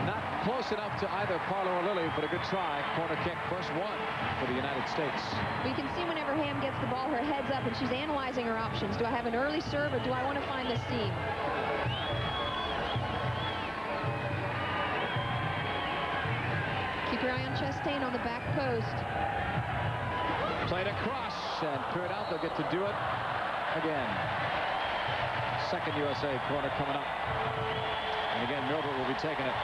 not close enough to either Parlo or Lilly, but a good try. Corner kick, first one for the United States. We can see whenever Ham gets the ball, her head's up, and she's analyzing her options. Do I have an early serve, or do I want to find the seam? Keep your eye on Chastain on the back post. Played across and cleared out. They'll get to do it again. Second USA corner coming up. And again, Milbert will be taking it.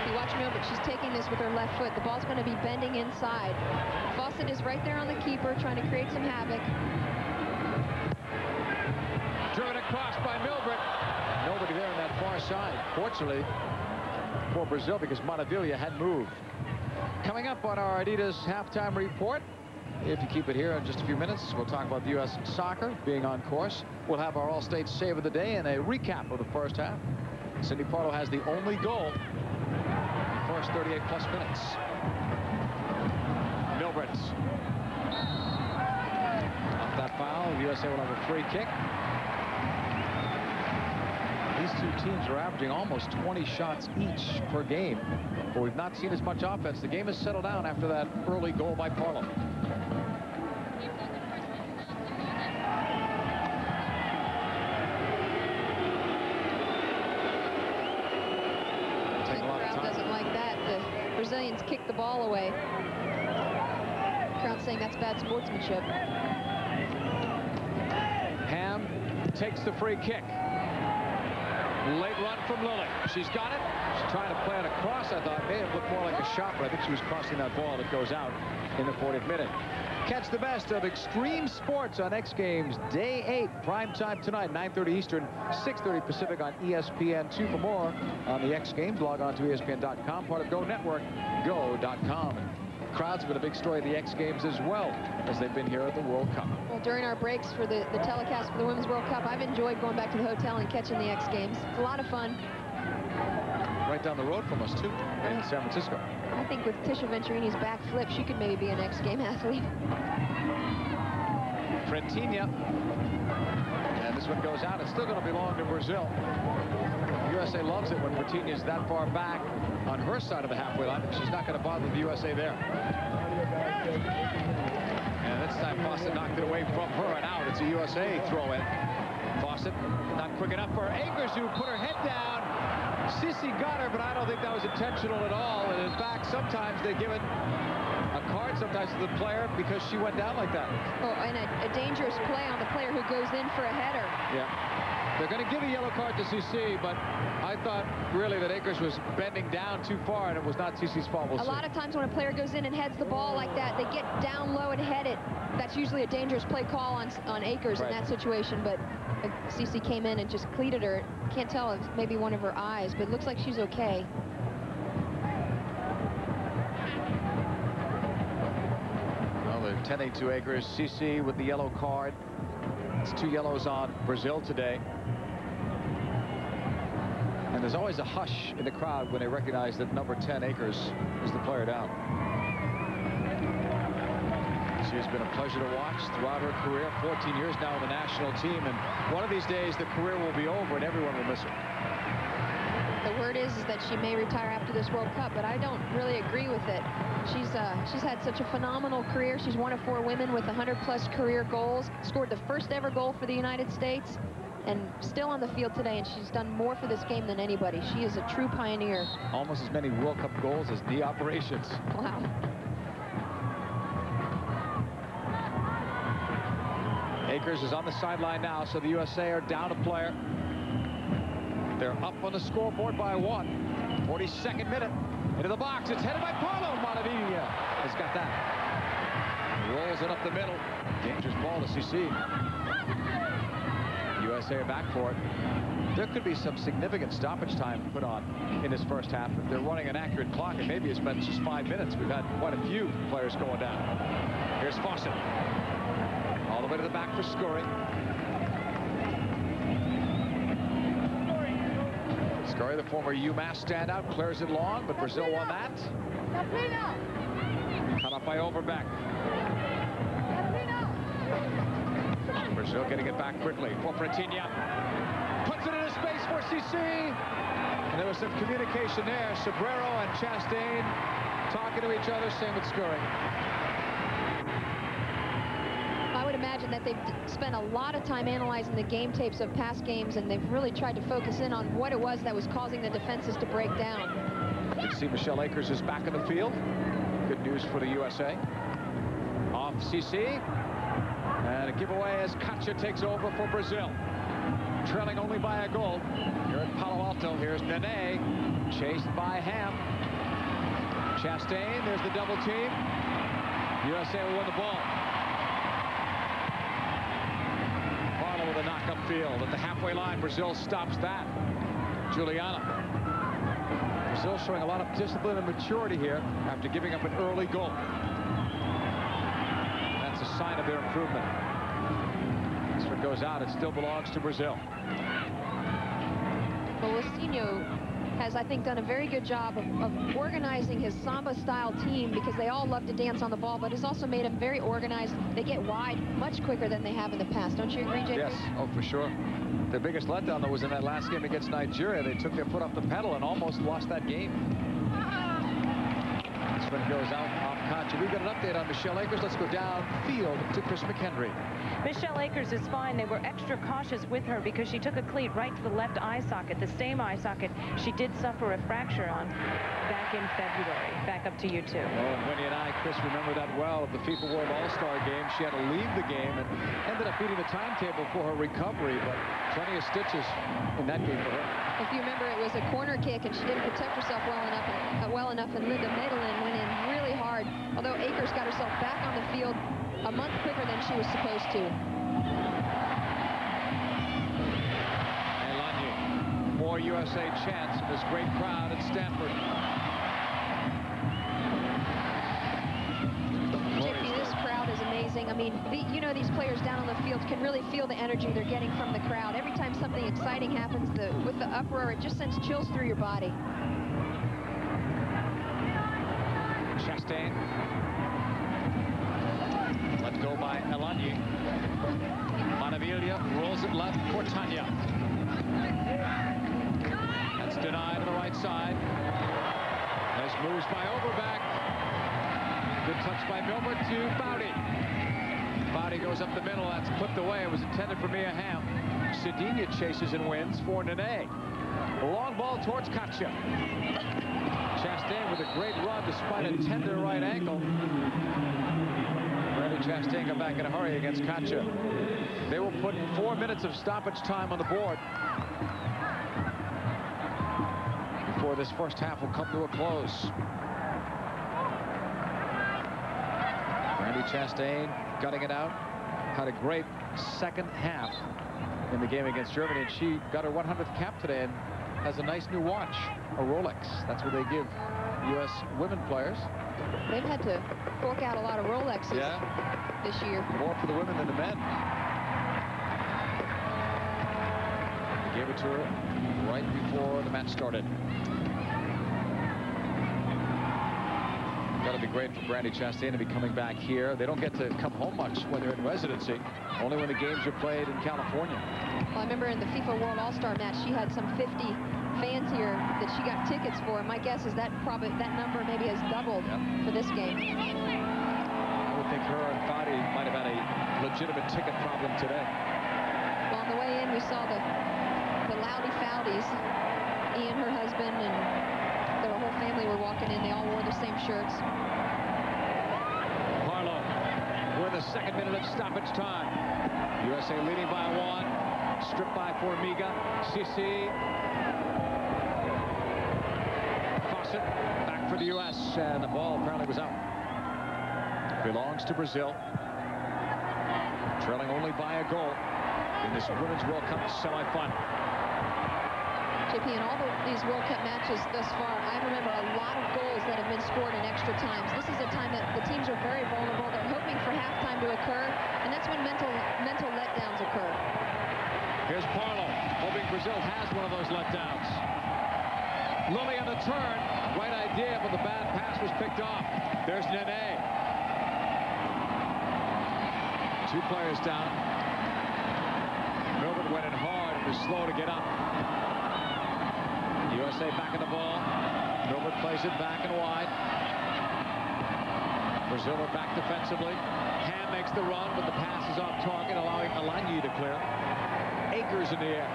You watch Milbert, she's taking this with her left foot. The ball's going to be bending inside. Fawcett is right there on the keeper, trying to create some havoc. Driven across by Milbert. Nobody there on that far side. Fortunately for Brazil, because Maravilla had moved. Coming up on our Adidas halftime report, if you keep it here in just a few minutes, we'll talk about the U.S. soccer being on course. We'll have our All-State Save of the Day and a recap of the first half. Cindy Parlo has the only goal in the first 38-plus minutes. Milbert. Off that foul, the USA will have a free kick. These two teams are averaging almost 20 shots each per game, but we've not seen as much offense. The game has settled down after that early goal by Parlo. The crowd doesn't like that. The Brazilians kick the ball away. The crowd saying that's bad sportsmanship. Ham takes the free kick. Late run from Lilly. She's got it. She's trying to play it across. I thought may have looked more like a shot, but I think she was crossing that ball that goes out in the 40th minute. Catch the best of extreme sports on X Games Day 8. Prime time tonight, 9:30 Eastern, 6:30 Pacific on ESPN2. For more on the X Games, log on to ESPN.com, part of Go Network, go.com. Crowds have been a big story of the X Games as well, as they've been here at the World Cup. Well, during our breaks for the telecast for the Women's World Cup, I've enjoyed going back to the hotel and catching the X Games. It's a lot of fun. Right down the road from us, too, in San Francisco. I think with Tisha Venturini's back flip, she could maybe be an X Game athlete. Trentinha. And this one goes out. It's still going to belong to Brazil. USA loves it when Trentinha's that far back on her side of the halfway line. She's not going to bother the USA there. And this time Fawcett knocked it away from her and out. It's a USA throw-in. Fawcett not quick enough for Akers, who put her head down. Sissy got her, but I don't think that was intentional at all. And in fact, sometimes they give it a card sometimes to the player because she went down like that. Oh, and a dangerous play on the player who goes in for a header. Yeah. They're going to give a yellow card to CC, but I thought really that Akers was bending down too far, and it was not CC's fault. We'll a lot of times when a player goes in and heads the ball like that, they get down low and head it. That's usually a dangerous play call on Akers in that situation, but CC came in and just cleated her. Can't tell if maybe one of her eyes, but it looks like she's okay. Well, they're 10-8 to Akers. CC with the yellow card. It's 2 yellows on Brazil today. And there's always a hush in the crowd when they recognize that number 10, Akers, is the player down. She's been a pleasure to watch throughout her career. 14 years now on the national team. And one of these days, the career will be over and everyone will miss her. The word is that she may retire after this World Cup, but I don't really agree with it. She's had such a phenomenal career. She's one of 4 women with 100+ career goals, scored the first ever goal for the United States, and still on the field today, and she's done more for this game than anybody. She is a true pioneer. Almost as many World Cup goals as knee operations. Wow. Akers is on the sideline now, so the USA are down a player. They're up on the scoreboard by 1. 42nd minute. Into the box. It's headed by Paulo. Montevilla has got that. Rolls it up the middle. Dangerous ball to CC. USA are back for it. There could be some significant stoppage time put on in this first half. If they're running an accurate clock, and maybe it's been just 5 minutes. We've had quite a few players going down. Here's Fawcett. All the way to the back for Scurry. Scurry, the former UMass standout, clears it long, but Brazil won that. Cut up by Overbeck. Brazil getting it back quickly for Pretinha. Puts it into space for CC. And there was some communication there. Sobrero and Chastain talking to each other, same with Scurry. I would imagine that they've spent a lot of time analyzing the game tapes of past games, and they've really tried to focus in on what it was that was causing the defenses to break down. You can see Michelle Akers is back in the field. Good news for the USA. Off CC. And a giveaway as Katja takes over for Brazil. Trailing only by a goal. Here at Palo Alto, here's Nene. Chased by Ham. Chastain, there's the double team. USA will win the ball. Barlow with a knock-up field at the halfway line. Brazil stops that. Juliana. Brazil showing a lot of discipline and maturity here after giving up an early goal. That's a sign of their improvement. This one goes out. It still belongs to Brazil. Well, Luisinho has, I think, done a very good job of organizing his Samba-style team, because they all love to dance on the ball, but has also made them very organized. They get wide much quicker than they have in the past. Don't you agree, JP? Yes, oh, for sure. Their biggest letdown, though, was in that last game against Nigeria. They took their foot off the pedal and almost lost that game. This one goes out off Katja. We've got an update on Michelle Akers. Let's go downfield to Chris McHenry. Michelle Akers is fine. They were extra cautious with her because she took a cleat right to the left eye socket, the same eye socket she did suffer a fracture on back in February. Back up to you two. Oh, Winnie and I, Chris, remember that well at the FIFA World All-Star game. She had to leave the game and ended up beating the timetable for her recovery, but plenty of stitches in that game for her. If you remember, it was a corner kick, and she didn't protect herself well enough, and Linda Medellin went in really hard, although Akers got herself back on the field a month quicker than she was supposed to. Elanye, more USA chance in this great crowd at Stanford. JP, this crowd is amazing. I mean, you know, these players down on the field can really feel the energy they're getting from the crowd. Every time something exciting happens, with the uproar, it just sends chills through your body. Chastain. Let go by Elanye. Montevilla rolls it left for Tanya. That's denied on the right side. Nice moves by Overbeck. Good touch by Milmer to Bowdy. Bowdy goes up the middle. That's clipped away. It was intended for Mia Hamm. Cedinha chases and wins for Nene. Long ball towards Katya. Chastain with a great run despite a tender right ankle. Brandi Chastain got back in a hurry against Katya. They will put 4 minutes of stoppage time on the board before this first half will come to a close. Brandi Chastain gutting it out. Had a great second half in the game against Germany, and she got her 100th cap today and has a nice new watch, a Rolex. That's what they give U.S. women players. They've had to fork out a lot of Rolexes this year. More for the women than the men. They gave it to her right before the match started. Got to be great for Brandi Chastain to be coming back here. They don't get to come home much when they're in residency, only when the games are played in California. Well, I remember in the FIFA World All-Star match, she had some 50 fans here that she got tickets for. My guess is that probably that number maybe has doubled for this game. I would think her and Fadi might have had a legitimate ticket problem today. Well, on the way in, we saw the Loudy Fowdies, Ian, her husband, and their whole family were walking in. They all wore the same shirts. Harlow, we're in the second minute of stoppage time. USA leading by 1. Stripped by Formiga. Sissi. Fawcett back for the U.S. and the ball apparently was out. Belongs to Brazil. Trailing only by a goal in this Women's World Cup semifinal. JP, in all these World Cup matches thus far, I remember a lot of goals that have been scored in extra times. This is a time that the teams are very vulnerable. They're hoping for halftime to occur, and that's when mental letdowns occur. Here's Parlow, hoping Brazil has one of those letdowns. Lilly on the turn. Right idea, but the bad pass was picked off. There's Nene. 2 players down. Milburn went in hard and was slow to get up. USA back in the ball. Milburn plays it back and wide. Brazil are back defensively. Ham makes the run, but the pass is off target, allowing Alagny to clear. Akers in the air.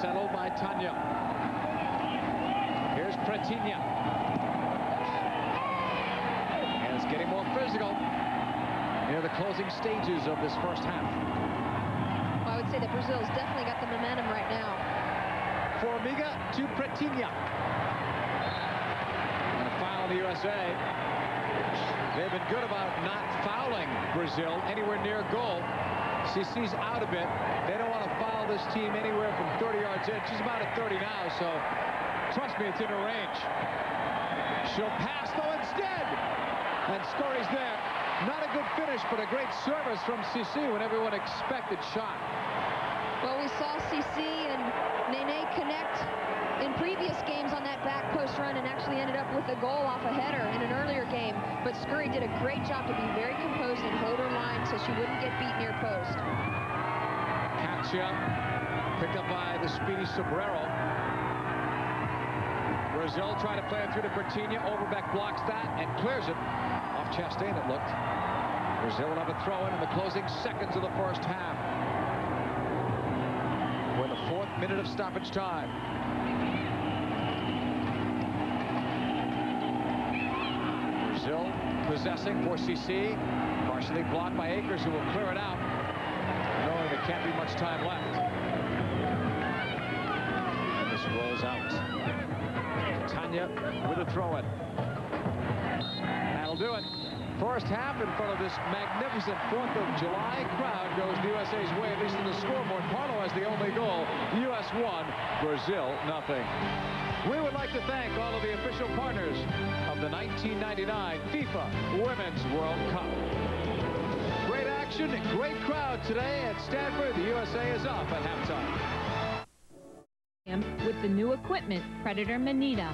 Settled by Tanya. Here's Pretinha. And it's getting more physical near the closing stages of this first half. I would say that Brazil's definitely got the momentum right now. Formiga to Pretinha. And a foul on the USA. They've been good about not fouling Brazil anywhere near goal. Sissi's out a bit. They don't want to foul this team anywhere from 30 yards in. She's about at 30 now, so trust me, it's in her range. She'll pass, though, instead. And Scurry's there. Not a good finish, but a great service from Sissi when everyone expected shot. Well, we saw Sissi and Nene connect in previous games on that back post run and actually ended up with a goal off a header in an earlier game. But Scurry did a great job to be very composed and hold her line so she wouldn't get beat near post. Katya picked up by the speedy Sobrero. Brazil trying to play it through to Pretinha. Overbeck blocks that and clears it. Off Chastain it looked. Brazil will have a throw in the closing seconds of the first half. We're in the 4th minute of stoppage time. Brazil possessing for Sissi. Partially blocked by Akers, who will clear it out, knowing there can't be much time left. And this rolls out. Tanya with a throw-in. That'll do it. First half in front of this magnificent 4th of July crowd goes the USA's way, at least in the scoreboard. Parlow has the only goal. US 1, Brazil nothing. We would like to thank all of the official partners of the 1999 FIFA Women's World Cup. Great action, great crowd today at Stanford. The USA is up at halftime. With the new equipment, Predator Manita.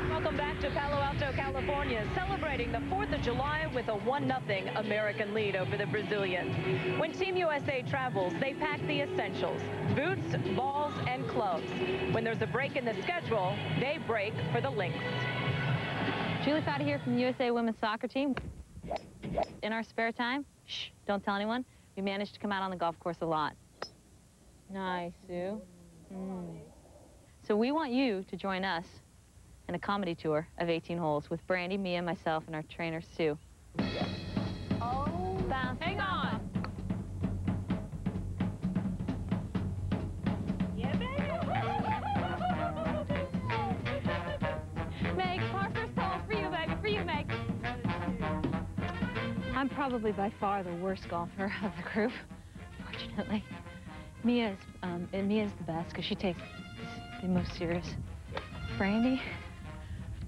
Welcome back to Palo Alto, California, celebrating the 4th of July with a 1-0 American lead over the Brazilians. When Team USA travels, they pack the essentials: boots, balls, and clubs. When there's a break in the schedule, they break for the Lynx. Julie Foudy here from the USA Women's Soccer Team. In our spare time, shh, don't tell anyone, We managed to come out on the golf course a lot. Nice, Sue. So we want you to join us in a comedy tour of 18 holes with Brandy, Mia, myself, and our trainer, Sue. Oh, Bounce. hang on. Yeah, baby. Meg, par first hole for you, baby, for you, Meg. I'm probably by far the worst golfer of the group, fortunately. Mia's the best because she takes this the most serious. Brandy,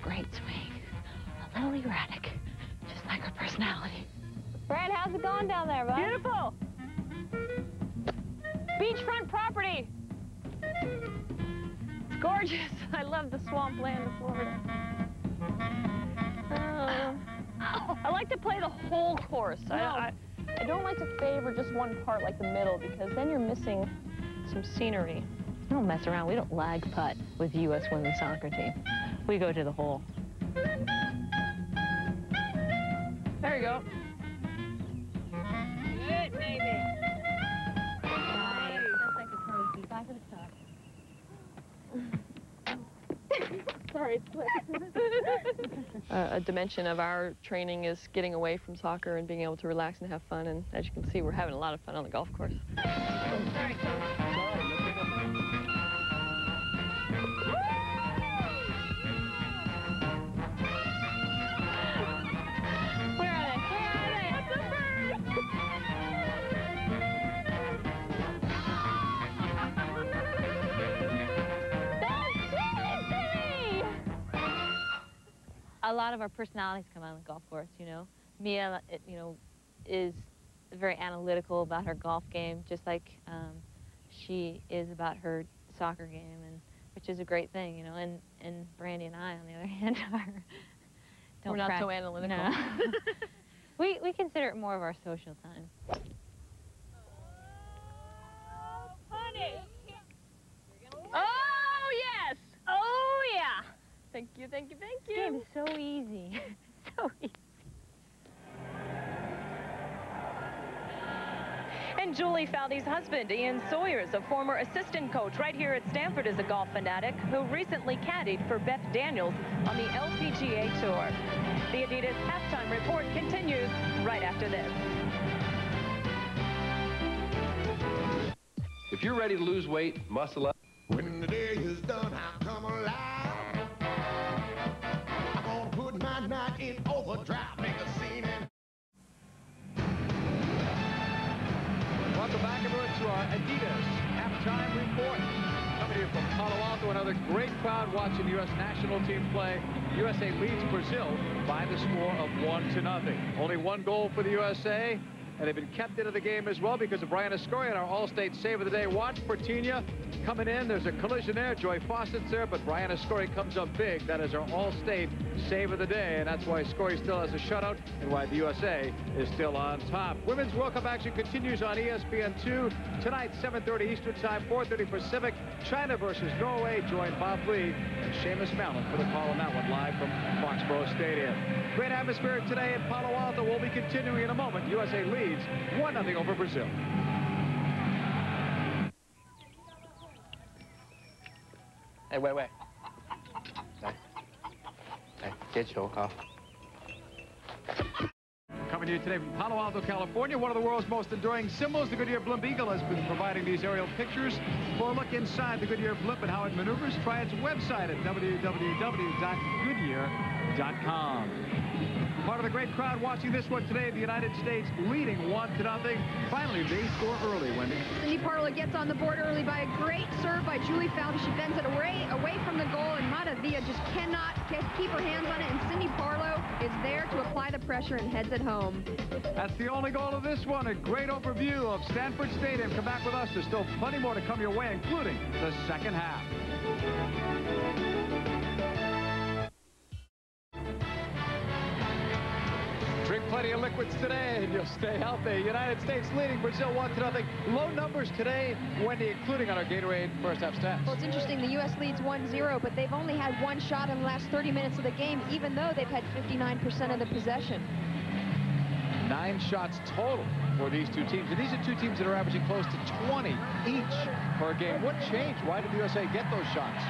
great swing, a little erratic, just like her personality. Brad, how's it going down there, bud? Beautiful. Beachfront property. It's gorgeous. I love the swampland of Florida. I like to play the whole course. I don't like to favor just one part like the middle because then you're missing some scenery. We don't mess around. We don't lag putt with the U.S. women's soccer team. We go to the hole. There you go. Good, baby. Nice. Just like a trophy. Back to the top. Sorry, it's slick. A dimension of our training is getting away from soccer and being able to relax and have fun. And as you can see, we're having a lot of fun on the golf course. A lot of our personalities come out on the golf course, you know. Mia, is very analytical about her golf game, just like she is about her soccer game, and which is a great thing, you know. And Brandy and I, on the other hand, We're not so analytical. No. we consider it more of our social time. Oh, yes! Oh, yeah! Thank you, thank you, thank you. This game is so easy. So easy. And Julie Faldy's husband, Ian Sawyers, a former assistant coach right here at Stanford, is a golf fanatic who recently caddied for Beth Daniels on the LPGA Tour. The Adidas halftime report continues right after this. If you're ready to lose weight, muscle up. When the day is done, I'll come alive. I'm gonna put my night in overdrive, make a scene and... Welcome back, everyone, to our Adidas halftime report. Coming here from Palo Alto, another great crowd watching the U.S. national team play. The USA leads Brazil by the score of 1-0. Only one goal for the USA, and they've been kept into the game as well because of Brian Escorian, our All-State Save of the Day. Watch Pertinha coming in. There's a collision there. Joy Fawcett's there, but Brian Escorian comes up big. That is our All-State Save of the Day, and that's why Escorian still has a shutout and why the USA is still on top. Women's World Cup action continues on ESPN2 tonight, 7:30 Eastern Time, 4:30 Pacific. China versus Norway. Join Bob Lee and Seamus Mallon for the call on that one live from Foxborough Stadium. Great atmosphere today in Palo Alto. We'll be continuing in a moment. USA leads 1-0 over Brazil. Hey, wait. Hey, get your call. Coming to you today from Palo Alto, California, one of the world's most enduring symbols. The Goodyear Blimp Eagle has been providing these aerial pictures. For a look inside the Goodyear Blimp and how it maneuvers, try its website at www.goodyear.com. Part of the great crowd watching this one today, the United States leading 1-0. Finally, they score early, Wendy. Cindy Parlow gets on the board early by a great serve by Julie Faldy. She bends it away from the goal, and Maravilla just cannot keep her hands on it, and Cindy Parlow is there to apply the pressure and heads it home. That's the only goal of this one. A great overview of Stanford Stadium. Come back with us. There's still plenty more to come your way, including the second half. Drink plenty of liquids today, and you'll stay healthy. United States leading Brazil 1-0. Low numbers today, Wendy, including on our Gatorade first half stats. Well, it's interesting. The U.S. leads 1-0, but they've only had one shot in the last 30 minutes of the game, even though they've had 59% of the possession. 9 9 shots total for these two teams. And these are two teams that are averaging close to 20 each per game. What changed? Why did the USA get those shots?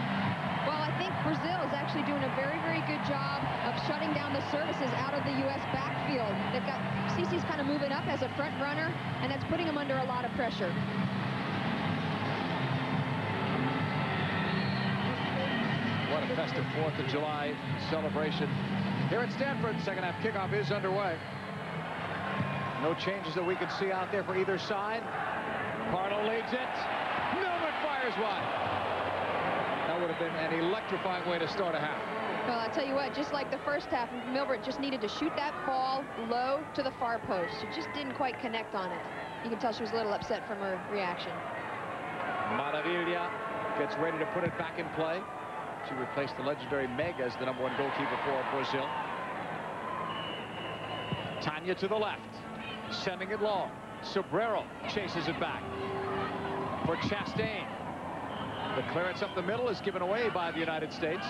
Well, I think Brazil is actually doing a very, very good job of shutting down the services out of the U.S. backfield. They've got Cece's kind of moving up as a front runner, and that's putting them under a lot of pressure. What a festive 4th of July celebration here at Stanford. Second half kickoff is underway. No changes that we can see out there for either side. Parlo leads it. Milbert fires wide. That would have been an electrifying way to start a half. Well, I'll tell you what, just like the first half, Milbert just needed to shoot that ball low to the far post. She just didn't quite connect on it. You can tell she was a little upset from her reaction. Maravilha gets ready to put it back in play. She replaced the legendary Meg as the #1 goalkeeper for Brazil. Tanya to the left, sending it long. Sobrero chases it back for Chastain. The clearance up the middle is given away by the United States.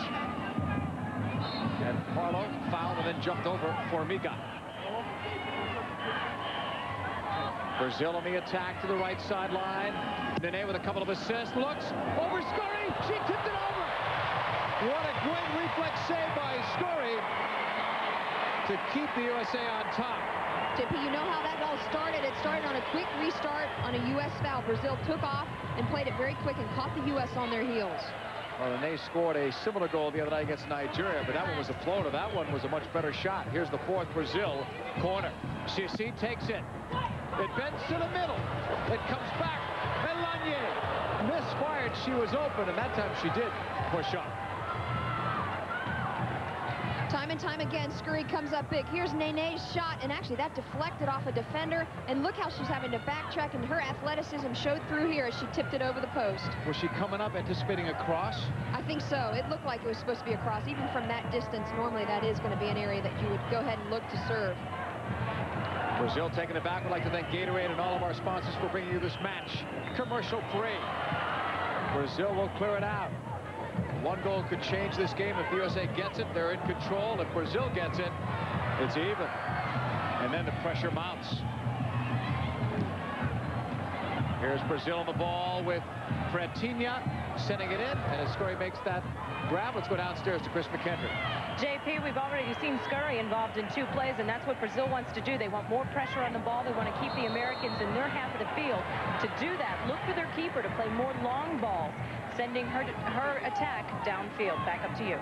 And Parlo fouled and then jumped over Formiga. Brazil on the attack to the right sideline. Nene with a couple of assists. Looks over Scurry. She tipped it over. What a great reflex save by Scurry to keep the USA on top. JP, you know how that all started. It started on a quick restart on a U.S. foul. Brazil took off and played it very quick and caught the U.S. on their heels. Well, and they scored a similar goal the other night against Nigeria, but that one was a floater. That one was a much better shot. Here's the 4th Brazil corner. Cece takes it. It bends to the middle. It comes back. Elanye misfired. She was open, and that time she did push up. Time and time again, Scurry comes up big. Here's Nene's shot, and actually that deflected off a defender. And look how she's having to backtrack, and her athleticism showed through here as she tipped it over the post. Was she coming up anticipating a cross? I think so. It looked like it was supposed to be a cross. Even from that distance, normally that is going to be an area that you would go ahead and look to serve. Brazil taking it back. We'd like to thank Gatorade and all of our sponsors for bringing you this match. Commercial free. Brazil will clear it out. One goal could change this game. If the USA gets it, they're in control. If Brazil gets it, it's even. And then the pressure mounts. Here's Brazil on the ball with Pretinha sending it in. And as Scurry makes that grab, let's go downstairs to Chris McKendry. JP, we've already seen Scurry involved in 2 plays, and that's what Brazil wants to do. They want more pressure on the ball. They want to keep the Americans in their half of the field. To do that, look for their keeper to play more long balls, sending her attack downfield. Back up to you.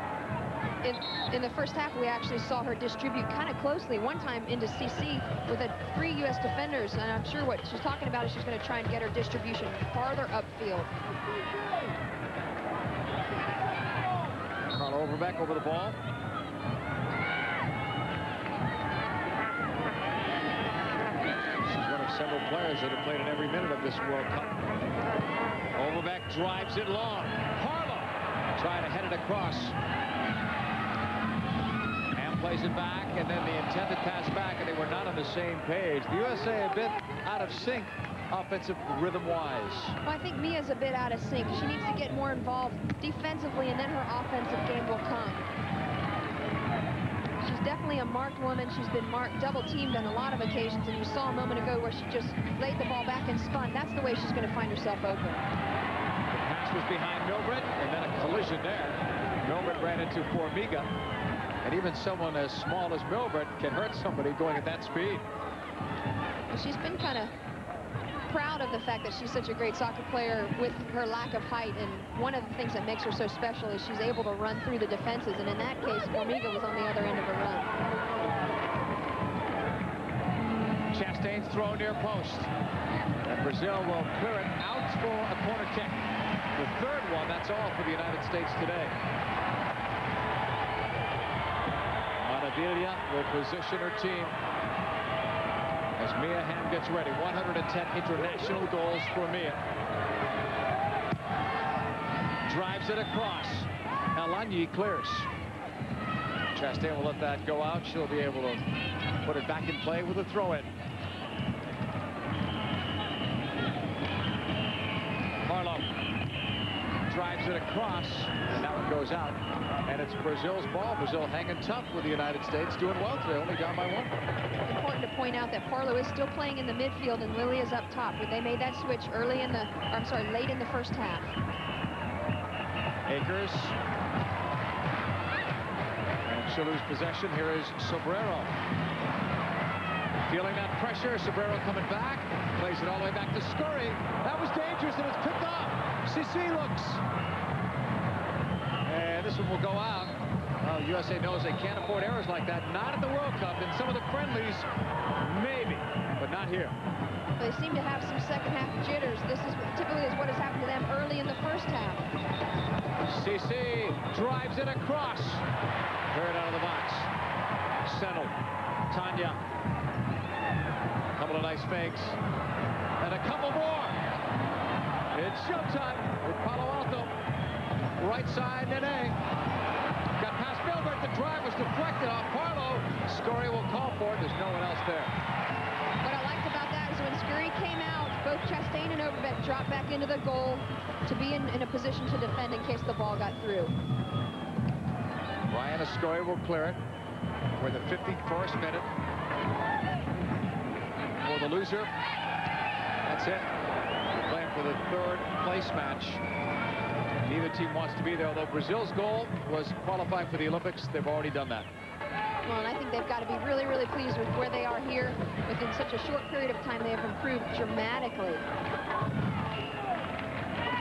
In the first half, we actually saw her distribute kind of closely. One time into CC with 3 U.S. defenders, and I'm sure what she's talking about is she's going to try and get her distribution farther upfield. Carla Overbeck over the ball. She's one of several players that have played in every minute of this World Cup. Overbeck drives it long. Parlo trying to head it across. And plays it back, and then the intended pass back, and they were not on the same page. The USA a bit out of sync offensive rhythm-wise. Well, I think Mia's a bit out of sync. She needs to get more involved defensively, and then her offensive game will come. She's definitely a marked woman. She's been double-teamed on a lot of occasions, and you saw a moment ago where she just laid the ball back and spun. That's the way she's going to find herself open. The pass was behind Milbert, and then a collision there. Milbert ran into Formiga, and even someone as small as Milbert can hurt somebody going at that speed. Well, she's been kind of proud of the fact that she's such a great soccer player with her lack of height, and one of the things that makes her so special is she's able to run through the defenses, and in that case Formiga was on the other end of her run. Chastain's throw near post, and Brazil will clear it out for a corner kick. The 3rd one. That's all for the United States today. Maravilha will position her team as Mia Hamm gets ready. 110 international goals for Mia. Drives it across. Elanye clears. Chastain will let that go out. She'll be able to put it back in play with a throw-in. Parlo drives it across, and that one goes out. And it's Brazil's ball. Brazil hanging tough with the United States, doing well today, only down by 1. Important wanted to point out that Parlow is still playing in the midfield and Lily is up top. They made that switch late in the first half. Akers. And she'll lose possession. Here is Sobrero. Feeling that pressure. Sobrero coming back. Plays it all the way back to Scurry. That was dangerous and it's picked off. Sissi looks. And this one will go out. Well, USA knows they can't afford errors like that. Not at the World Cup. In some of the friendlies, maybe, but not here. They seem to have some second half jitters. This is typically what has happened to them early in the first half. Sissi drives it across. Cleared out of the box. Settled. Tanya. A couple of nice fakes. And a couple more. It's showtime with Palo Alto. Right side, Nene. Got past Milbert. The drive was deflected off Parlow. Scurry will call for it. There's no one else there. What I liked about that is when Scurry came out, both Chastain and Overbeck dropped back into the goal to be in a position to defend in case the ball got through. Ryan Scurry will clear it for the 51st minute. For the loser. That's it. We're playing for the third place match. Neither team wants to be there, although Brazil's goal was qualifying for the Olympics. They've already done that. Well, and I think they've got to be really, really pleased with where they are here. Within such a short period of time, they have improved dramatically.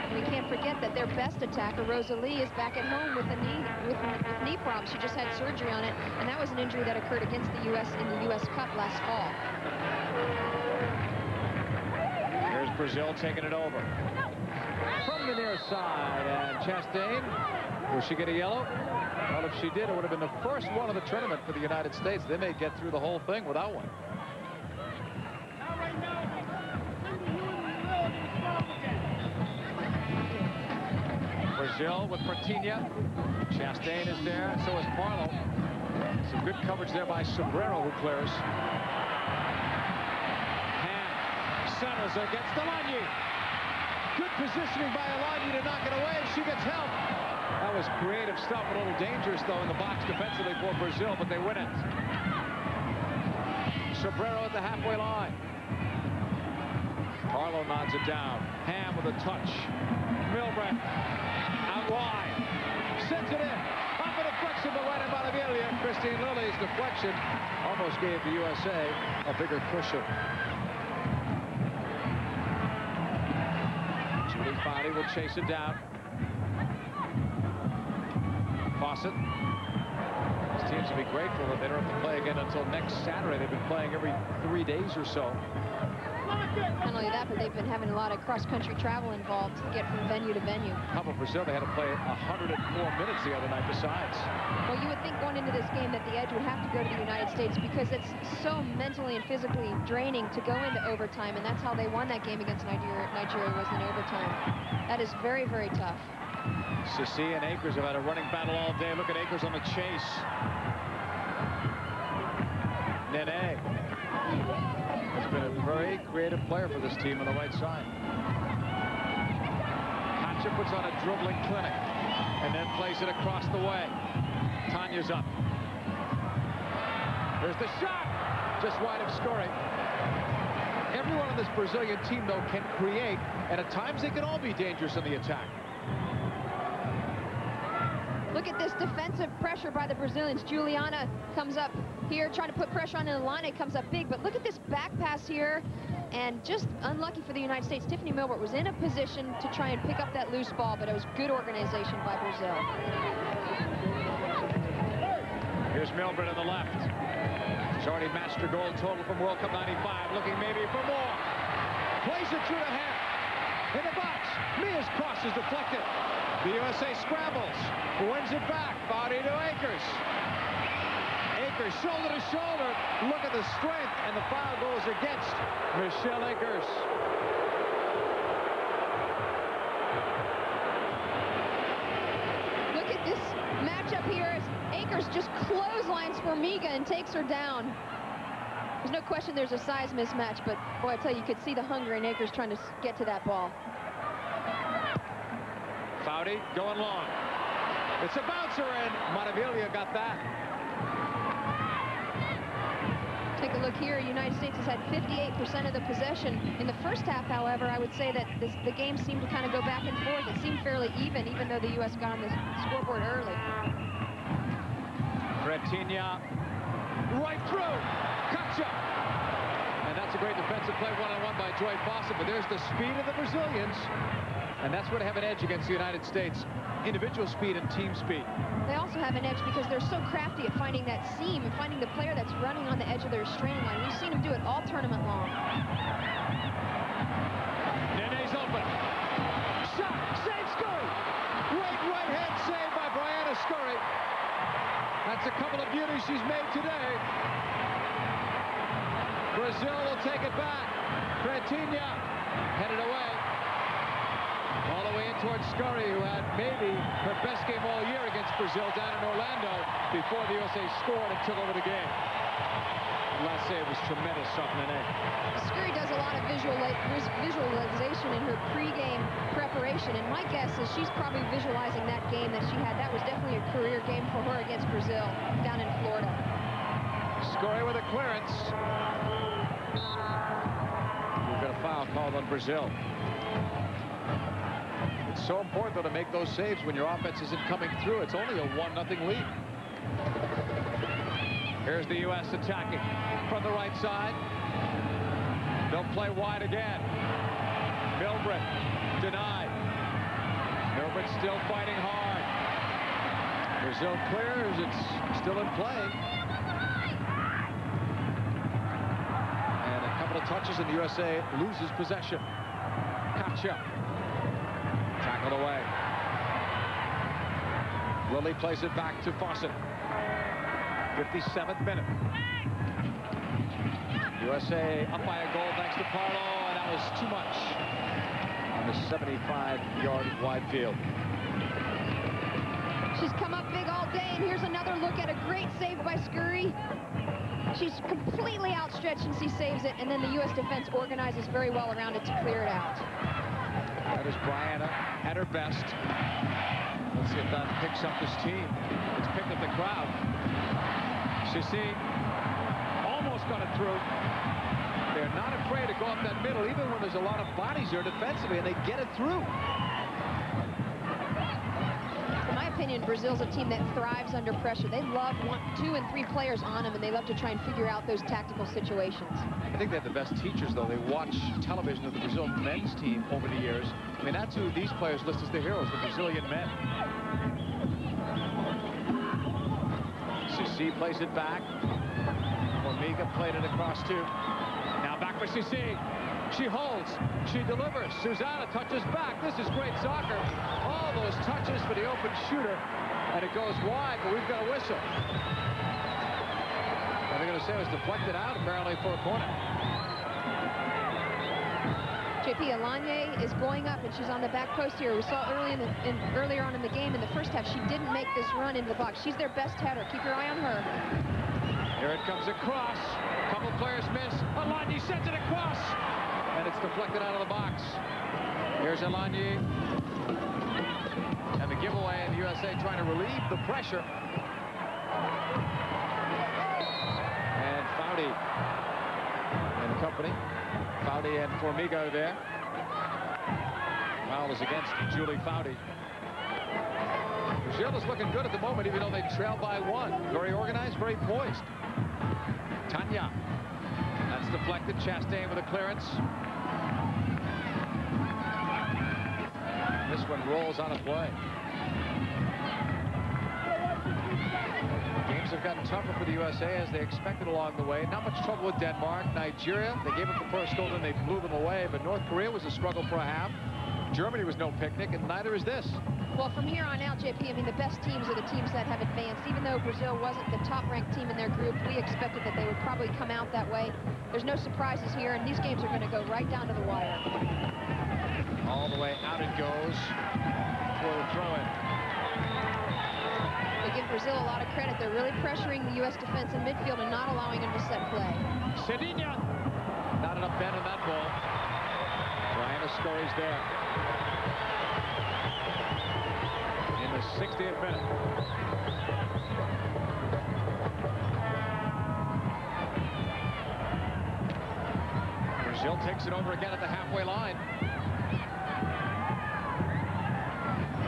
And we can't forget that their best attacker, Rosalie, is back at home with knee problems. She just had surgery on it, and that was an injury that occurred against the U.S. in the U.S. Cup last fall. Here's Brazil taking it over. From the near side, and Chastain, will she get a yellow? Well, if she did, it would have been the first one of the tournament for the United States. They may get through the whole thing without one. Brazil with Pertinha. Chastain is there, and so is Parlow. Some good coverage there by Sobrero, who clears. Hand centers against Alagny. Good positioning by Alagny to knock it away. She gets help. That was creative stuff. A little dangerous, though, in the box defensively for Brazil, but they win it. Sobrero at the halfway line. Parlow nods it down. Ham with a touch. Milbrecht out wide. Sends it in. Off a deflection, but right in Bonavilla. Christine Lilly's deflection almost gave the USA a bigger cushion. Julie Foudy will chase it down. Fawcett. These teams will be grateful that they don't have to play again until next Saturday. They've been playing every 3 days or so. Not only that, but they've been having a lot of cross-country travel involved to get from venue to venue. How about Brazil? They had to play 104 minutes the other night besides. Well, you would think going into this game that the edge would have to go to the United States because it's so mentally and physically draining to go into overtime, and that's how they won that game against Nigeria was in overtime. That is very, very tough. Sissi and Akers have had a running battle all day. Look at Akers on the chase. Nene has been a very creative player for this team on the right side. Katja puts on a dribbling clinic and then plays it across the way. Tanya's up. There's the shot. Just wide of Scurry. Everyone on this Brazilian team, though, can create, and at times they can all be dangerous in the attack. Look at this defensive pressure by the Brazilians. Juliana comes up here trying to put pressure on Elane. Comes up big, but look at this back pass here. And just unlucky for the United States, Tiffany Milbert was in a position to try and pick up that loose ball, but it was good organization by Brazil. Here's Milbert on the left. She's already matched her goal total from World Cup '95, looking maybe for more. Plays it through the hand. In the box, Mia's cross is deflected. The USA scrambles, wins it back. Foudy to Akers. Akers shoulder to shoulder. Look at the strength, and the foul goes against Michelle Akers. Look at this matchup here as Akers just clotheslines Formiga and takes her down. There's no question there's a size mismatch, but boy, I tell you, you could see the hunger in Akers trying to get to that ball. Foudy going long. It's a bouncer, and Bonavilla got that. Take a look here. United States has had 58% of the possession. In the first half, however, I would say that the game seemed to kind of go back and forth. It seemed fairly even though the U.S. got on the scoreboard early. Kretinia, right through. Gotcha. And that's a great defensive play one-on-one by Joy Fawcett. But there's the speed of the Brazilians. And that's where they have an edge against the United States. Individual speed and team speed. They also have an edge because they're so crafty at finding that seam and finding the player that's running on the edge of their restraining line. We've seen them do it all tournament long. Nene's open. Shot. Save Scurry. Great right-hand save by Brianna Scurry. That's a couple of beauties she's made today. Brazil will take it back. Kretinia headed away. All the way in towards Scurry, who had maybe her best game all year against Brazil down in Orlando before the USA scored and took over the game. Last save was tremendous off Nene. Scurry does a lot of visualization in her pregame preparation, and my guess is she's probably visualizing that game that she had. That was definitely a career game for her against Brazil down in Florida. Scurry with a clearance. We've got a foul called on Brazil. It's so important, though, to make those saves when your offense isn't coming through. It's only a 1-0 lead. Here's the U.S. attacking from the right side. They'll play wide again. Milbrit denied. Milbrit still fighting hard. Brazil clears. It's still in play. And a couple of touches and the USA loses possession. Katja. Tackled away. Lily plays it back to Fawcett. 57th minute. USA up by a goal thanks to Parlo, and that was too much on the 75-yard wide field. She's come up big all day, and here's another look at a great save by Scurry. She's completely outstretched and she saves it, and then the U.S. defense organizes very well around it to clear it out. That is Brianna at her best. Let's see if that picks up this team. It's picked up the crowd. Sissi almost got it through. They're not afraid to go up that middle, even when there's a lot of bodies there defensively, and they get it through. In my opinion, Brazil's a team that thrives under pressure. They love 2 and 3 players on them, and they love to try and figure out those tactical situations. I think they have the best teachers, though. They watch television of the Brazil men's team over the years. I mean, that's who these players list as the heroes, the Brazilian men. Sissi plays it back. Formiga played it across too. Now back for Sissi. She holds. She delivers. Susanna touches back. This is great soccer. All those touches for the open shooter. And it goes wide, but we've got a whistle. And they're going to say it was deflected out, apparently, for a corner. JP, Alanye is going up, and she's on the back post here. We saw earlier on in the game, in the first half, she didn't make this run into the box. She's their best header. Keep your eye on her. Here it comes across. A couple players miss. Alanye sends it across. And it's deflected out of the box. Here's Alanye. And the giveaway, and the USA trying to relieve the pressure. And Foudy and company. Foudy and Formiga are there. Foul is against Julie Foudy. Brazil is looking good at the moment, even though they trail by 1. Very organized, very poised. Tanya. That's deflected. Chastain with a clearance. This one rolls on a play. Games have gotten tougher for the USA as they expected along the way. Not much trouble with Denmark. Nigeria, they gave up the first goal and they blew them away. But North Korea was a struggle for a half. Germany was no picnic, and neither is this. Well, from here on out, JP, I mean, the best teams are the teams that have advanced. Even though Brazil wasn't the top-ranked team in their group, we expected that they would probably come out that way. There's no surprises here, and these games are going to go right down to the wire. All the way out it goes for the throw-in. They give Brazil a lot of credit. They're really pressuring the U.S. defense in midfield and not allowing them to set play. Cedinha. Not enough bend on that ball. Brianna Scurry's there. In the 60th minute. Brazil takes it over again at the halfway line.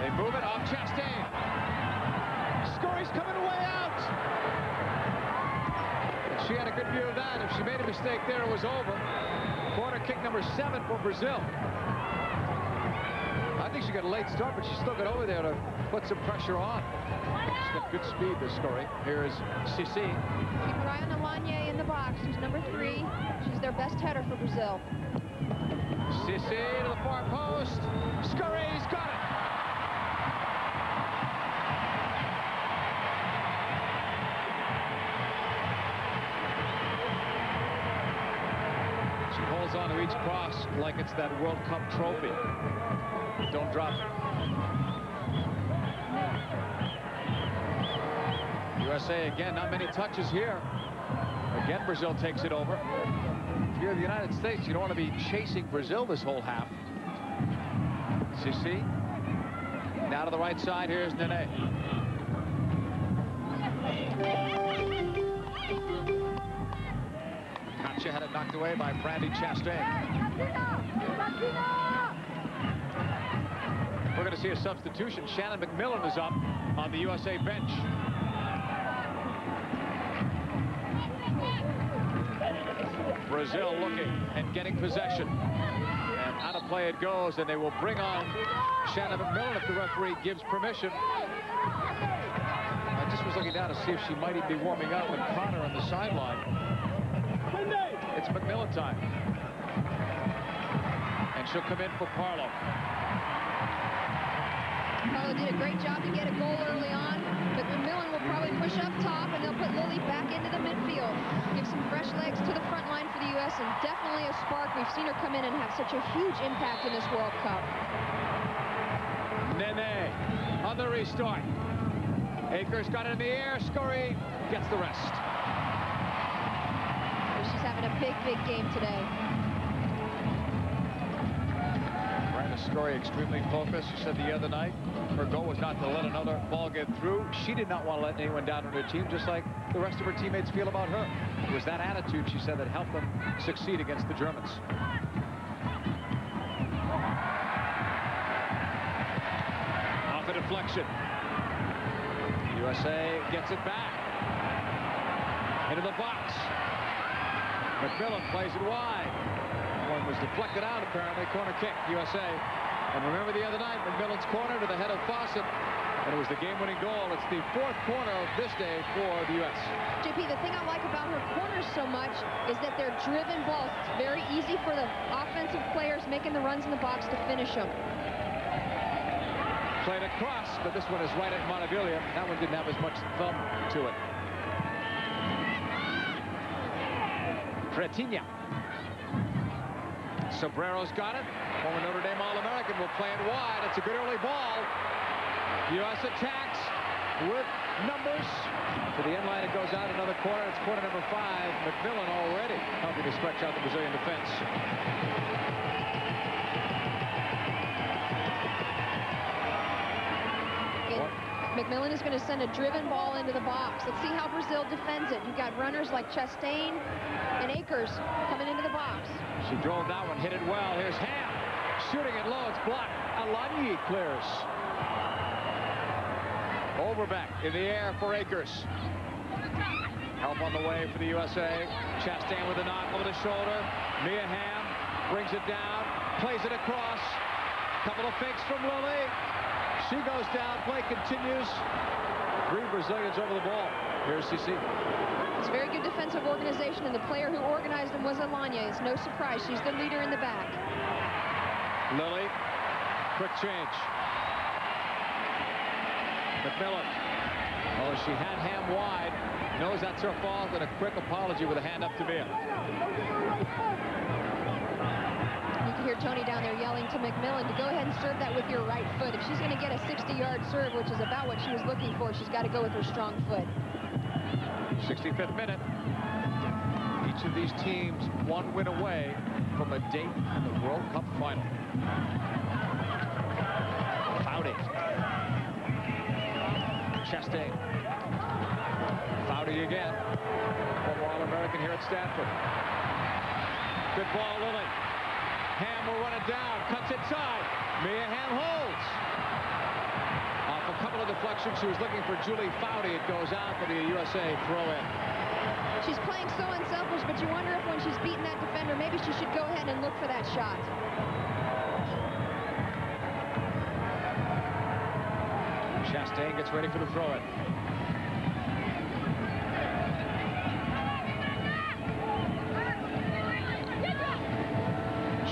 They move it off Chastain. Scurry's coming way out. And she had a good view of that. If she made a mistake there, it was over. Corner kick number 7 for Brazil. I think she got a late start, but she still got over there to put some pressure on. She's got good speed, this Scurry. Here's Sissi. Keep your eye on Alanya in the box. She's number 3. She's their best header for Brazil. Sissi to the far post. Scurry's got it. She holds on to each cross like it's that World Cup trophy. Don't drop it. USA again, not many touches here. Again, Brazil takes it over. If you're the United States, you don't want to be chasing Brazil this whole half. Sissi. Now to the right side, here's Nene. Katja had it knocked away by Brandi Chastain. We're going to see a substitution. Shannon McMillan is up on the USA bench. Brazil looking and getting possession. And out of play it goes, and they will bring on Shannon McMillan if the referee gives permission. I just was looking down to see if she might even be warming up with Connor on the sideline. It's McMillan time. And she'll come in for Parlow. Parlow did a great job to get a goal early on, but McMillan will probably push up top, and they'll put Lily back into the midfield. Give some fresh legs to the front line for the U.S., and definitely a spark. We've seen her come in and have such a huge impact in this World Cup. Nene on the restart. Akers got it in the air. Scurry gets the rest. She's having a big, big game today. Brandon Scurry extremely focused. She said the other night her goal was not to let another ball get through. She did not want to let anyone down on her team, just like the rest of her teammates feel about her. It was that attitude, she said, that helped them succeed against the Germans. Off a deflection. USA gets it back. Into the box. McMillan plays it wide. One was deflected out, apparently. Corner kick, USA. And remember the other night, McMillan's corner to the head of Fawcett. And it was the game-winning goal. It's the 4th corner of this day for the U.S. JP, the thing I like about her corners so much is that they're driven balls. It's very easy for the offensive players making the runs in the box to finish them. Played across, but this one is right at Montevilla. That one didn't have as much thumb to it. Fretinha. Sobrero's got it. Former Notre Dame All-American will play it wide. It's a good early ball. U.S. attacks with numbers. To the end line, it goes out another corner. It's corner number 5. McMillan already helping to stretch out the Brazilian defense. McMillan is going to send a driven ball into the box. Let's see how Brazil defends it. You've got runners like Chastain and Akers coming into the box. She drove that one, hit it well. Here's Ham shooting it low. It's blocked. Alanya clears. Overbeck in the air for Akers. Help on the way for the USA. Chastain with a knock over the shoulder. Mia Hamm brings it down, plays it across. Couple of fakes from Lily. She goes down. Play continues. 3 Brazilians over the ball. Here's Sissi. It's very good defensive organization, and the player who organized them was Alanya. It's no surprise. She's the leader in the back. Lily. Quick change. McMillan. Oh, she had Ham wide. Knows that's her fault, and a quick apology with a hand up to Mia. You can hear Tony down there yelling to McMillan to go ahead and serve that with your right foot. If she's going to get a 60-yard serve, which is about what she was looking for, she's got to go with her strong foot. 65th minute. Each of these teams 1 win away from a date in the World Cup final. Foudy. Chastain. Foudy again. Former All-American here at Stanford. Good ball, Lily. Ham will run it down. Cuts inside. Mia Hamm holds. Off a couple of deflections. She was looking for Julie Foudy. It goes out for the USA throw-in. She's playing so unselfish, but you wonder if when she's beating that defender, maybe she should go ahead and look for that shot. Chastain gets ready for the throw-in.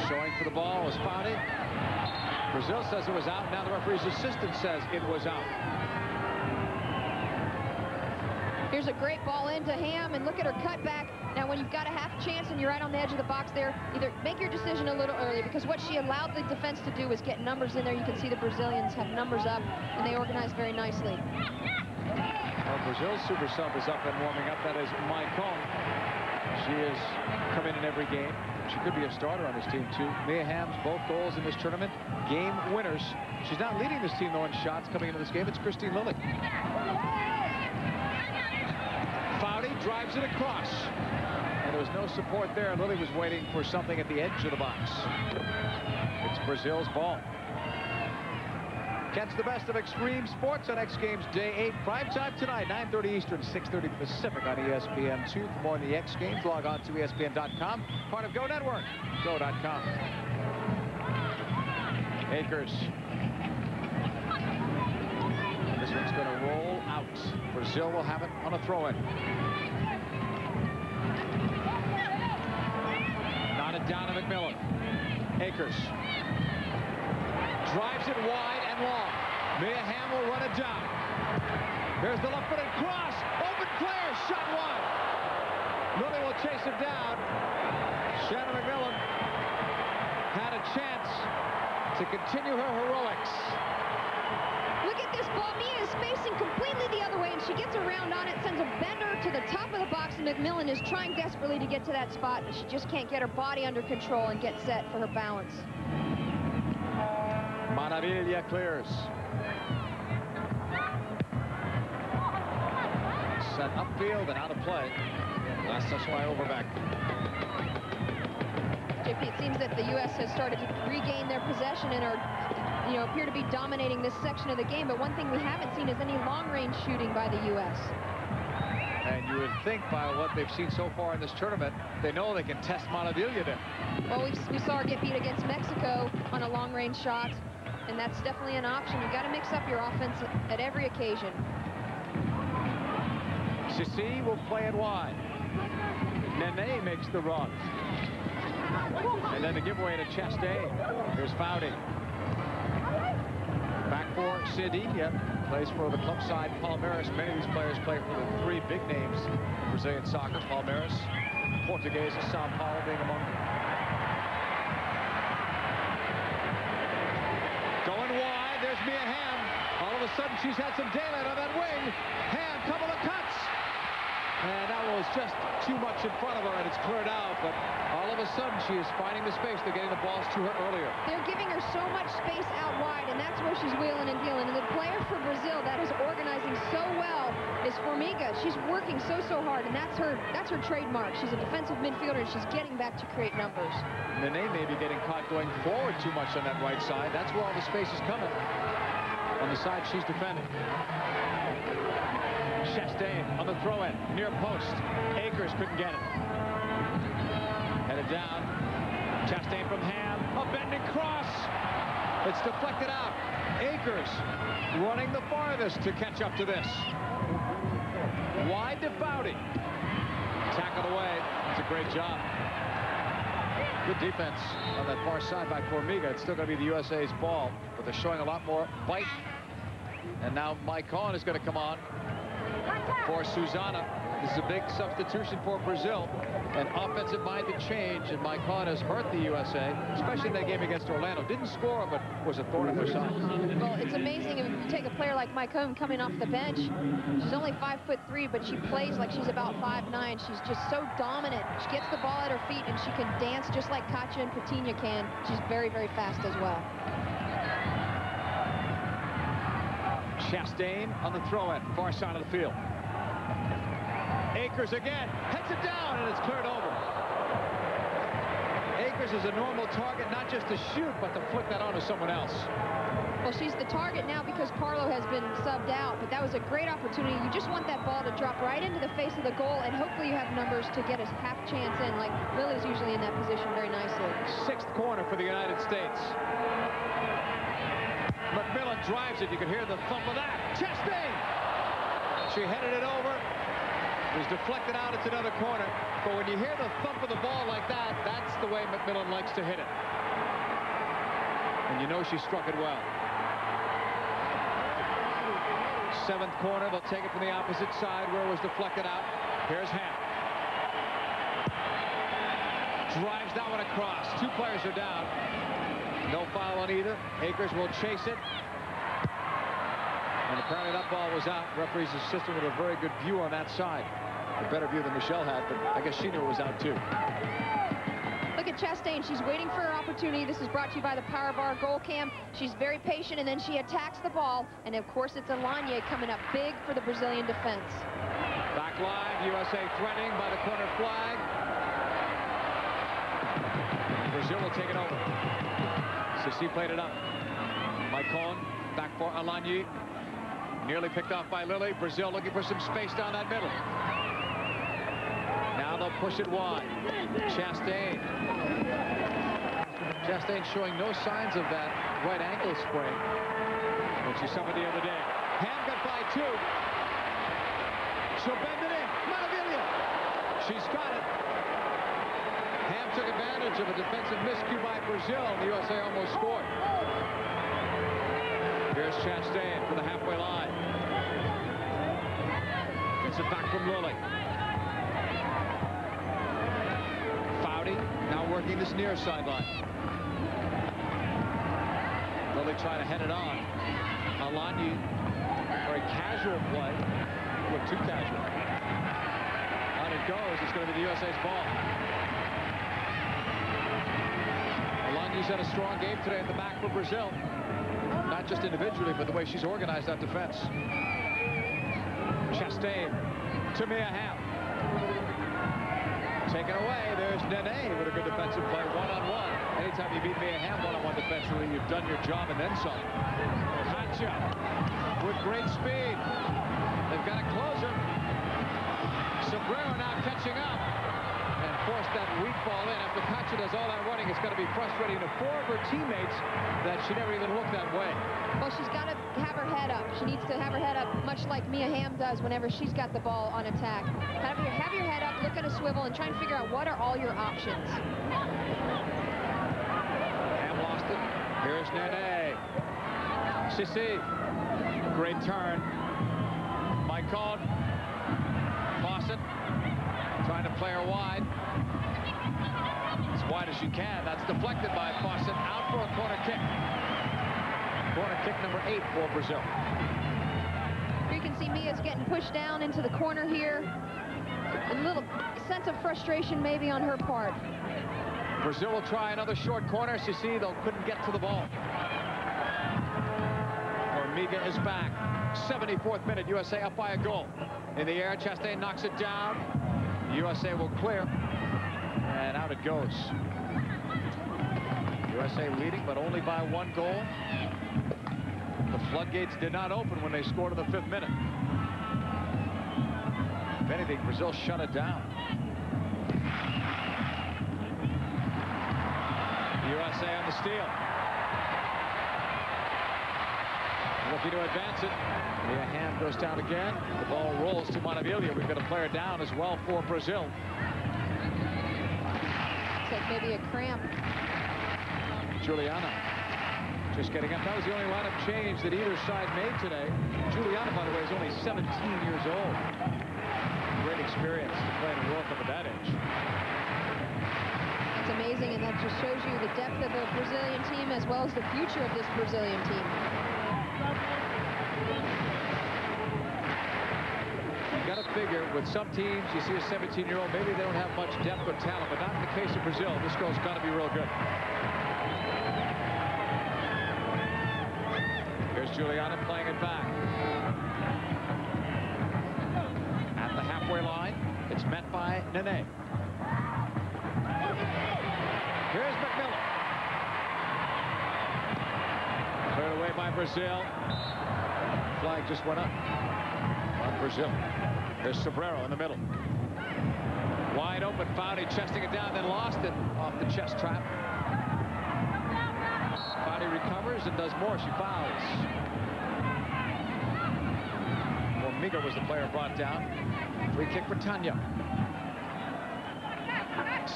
Showing for the ball was Foudy. Brazil says it was out. Now the referee's assistant says it was out. Here's a great ball into Ham, and look at her cutback. Now, when you've got a half chance and you're right on the edge of the box there, either make your decision a little early, because what she allowed the defense to do was get numbers in there. You can see the Brazilians have numbers up, and they organize very nicely. Well, Brazil's super sub is up and warming up. That is Mai Kong. She has come in every game. She could be a starter on this team, too. Mia Hamm's both goals in this tournament, game winners. She's not leading this team, though, in shots coming into this game. It's Christine Lilly. Foudy drives it across. And there was no support there. Lilly was waiting for something at the edge of the box. It's Brazil's ball. Catch the best of extreme sports on X Games Day 8. Prime time tonight, 9:30 Eastern, 6:30 Pacific on ESPN2. For more on the X Games, log on to ESPN.com. Part of Go Network. Go.com. Akers. This one's going to roll out. Brazil will have it on a throw-in. Nodded down to McMillan. Akers. Drives it wide and long. Mia Hamm will run it down. Here's the left-footed cross. Open flare. Shot wide. Lilly will chase him down. Shannon McMillan had a chance to continue her heroics. Look at this ball. Mia is facing completely the other way, and she gets around on it, sends a bender to the top of the box, and McMillan is trying desperately to get to that spot, but she just can't get her body under control and get set for her balance. Maravilla clears. Set upfield and out of play. That's why Overbeck. JP, it seems that the U.S. has started to regain their possession and are, appear to be dominating this section of the game. But one thing we haven't seen is any long-range shooting by the U.S. And you would think by what they've seen so far in this tournament, they know they can test Maravilla there. Well, we saw her get beat against Mexico on a long-range shot, and that's definitely an option. You've got to mix up your offense at every occasion. Sissi will play it wide. Nene makes the run. And then the giveaway to Chastain. Here's Foudy. Back for Cedilha. Plays for the club side, Palmeiras. Many of these players play for the three big names in Brazilian soccer. Palmeiras, Portuguesa, Sao Paulo being among them. Going wide, there's Mia Hamm. All of a sudden, she's had some daylight on that wing. Hamm, couple of cuts. And that was just too much in front of her, and it's cleared out. But all of a sudden, she is finding the space. They're getting the balls to her earlier. They're giving her so much space out wide, and that's where she's wheeling and dealing. And the player for Brazil that is organizing so well is Formiga. She's working so hard, and that's her trademark. She's a defensive midfielder, and she's getting back to create numbers. Nene may be getting caught going forward too much on that right side. That's where all the space is coming. On the side she's defending. Chastain on the throw-in, near post. Akers couldn't get it. Headed down. Chastain from Hamm. A bending cross. It's deflected out. Akers running the farthest to catch up to this. Wide to Foudy. Tackled away. It's a great job. Good defense on that far side by Formiga. It's still going to be the USA's ball, but they're showing a lot more bite. And now Mai Kong is going to come on for Suzana. This is a big substitution for Brazil. An offensive-minded change, and Mai Kong has hurt the USA, especially in that game against Orlando. Didn't score, but was a thorn in their side. Well, it's amazing if you take a player like Mai Kong coming off the bench. She's only 5'3", but she plays like she's about 5'9". She's just so dominant. She gets the ball at her feet, and she can dance just like Katja and Patiña can. She's very fast as well. Chastain on the throw-in, far side of the field. Akers again, heads it down, and it's cleared over. as a normal target, not just to shoot, but to flick that onto someone else. Well, she's the target now because Carlo has been subbed out, but that was a great opportunity. You just want that ball to drop right into the face of the goal, and hopefully you have numbers to get a half chance in, like Lily's usually in that position very nicely. Sixth corner for the United States. McMillan drives it. You can hear the thump of that. Chastain! She headed it over. It was deflected out. It's another corner. But when you hear the thump of the ball like that, that's the way McMillan likes to hit it. And you know she struck it well. Seventh corner. They'll take it from the opposite side where it was deflected out. Here's Ham. Drives that one across. Two players are down. No foul on either. Akers will chase it. And apparently that ball was out. Referee's assistant with a very good view on that side. A better view than Michelle had, but I guess she knew it was out too. Look at Chastain. She's waiting for her opportunity. This is brought to you by the Power Bar Goal Cam. She's very patient, and then she attacks the ball. And of course, it's Alanye coming up big for the Brazilian defense. Back line, USA threatening by the corner flag. Brazil will take it over. Sissi played it up. Maicon back for Alanye. Nearly picked off by Lily. Brazil looking for some space down that middle. Now they'll push it wide. Chastain. Chastain showing no signs of that right ankle sprain when she suffered the other day. Ham got by two. She'll bend it in. Maravilla. She's got it. Ham took advantage of a defensive miscue by Brazil, and the USA almost scored. Here's Chastain for the halfway line. Gets it back from Lily. Foudy now working this near sideline. Lily trying to head it on. Alanye, very casual play. Look, too casual. On it goes. It's going to be the USA's ball. Alanye's had a strong game today at the back for Brazil. Not just individually, but the way she's organized that defense. Chastain to Mia Hamm. Taken away. There's Nene with a good defensive play, one-on-one. Anytime you beat Mia Hamm one-on-one defensively, you've done your job and then some. Katja with great speed. They've got a closer. Sombrero now catching up and forced that weak ball in. After Katja does all that running, it's going to be frustrating to four of her teammates that she never even looked that way. Well, she's got to have her head up. She needs to have her head up, much like Mia Hamm does whenever she's got the ball on attack. Have your head up, look at a swivel, and try and figure out what are all your options. Hamm lost it. Here's Nene. Sissi. Great turn. Maicon. Fawcett. Trying to play her wide. As wide as she can. That's deflected by Fawcett. Out for a corner kick. Corner kick number 8 for Brazil. You can see Mia's getting pushed down into the corner here. A little sense of frustration maybe on her part. Brazil will try another short corner. Sissi, though, couldn't get to the ball. Formiga is back. 74th minute. USA up by a goal. In the air, Chastain knocks it down. USA will clear. And out it goes. USA leading, but only by 1 goal. The floodgates did not open when they scored in the 5th minute. If anything, Brazil shut it down. USA on the steal. Looking to advance it. Mia Hamm goes down again. The ball rolls to Maravilla. We've got a player down as well for Brazil. Looks like maybe a cramp. Juliana just getting up. That was the only lineup change that either side made today. Juliana, by the way, is only 17 years old. Great experience to play in a World Cup at that age. It's amazing, and that just shows you the depth of the Brazilian team as well as the future of this Brazilian team. You got to figure with some teams, you see a 17-year-old, maybe they don't have much depth or talent, but not in the case of Brazil. This girl's got to be real good. Here's Juliana playing it back. At the halfway line, it's met by Nene. Here's McMillan. Cleared away by Brazil. Flag just went up on Brazil. There's Sobrero in the middle. Wide open, Foudy chesting it down, then lost it off the chest trap. Foudy recovers and does more. She fouls. Formiga was the player brought down. Free kick for Tanya.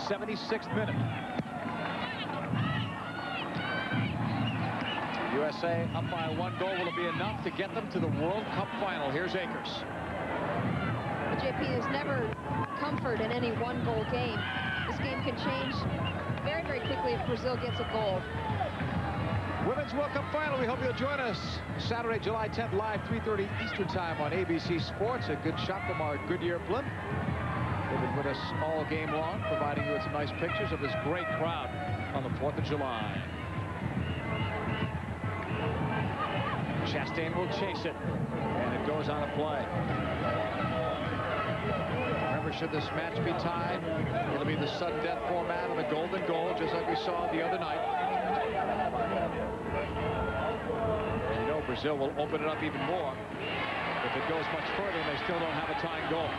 76th minute. USA up by 1 goal. Will it be enough to get them to the World Cup final? Here's Akers. JP is never comfort in any 1-goal game. This game can change very, very quickly if Brazil gets a goal. Women's World Cup final. We hope you'll join us Saturday, July 10th, live 3:30 Eastern Time on ABC Sports. A good shot from our Goodyear blimp. They've been with us all game long, providing you with some nice pictures of this great crowd on the 4th of July. Chastain will chase it, and it goes on a play. Remember, should this match be tied, it'll be the sudden death format of the golden goal, just like we saw the other night. And you know Brazil will open it up even more if it goes much further and they still don't have a tying goal.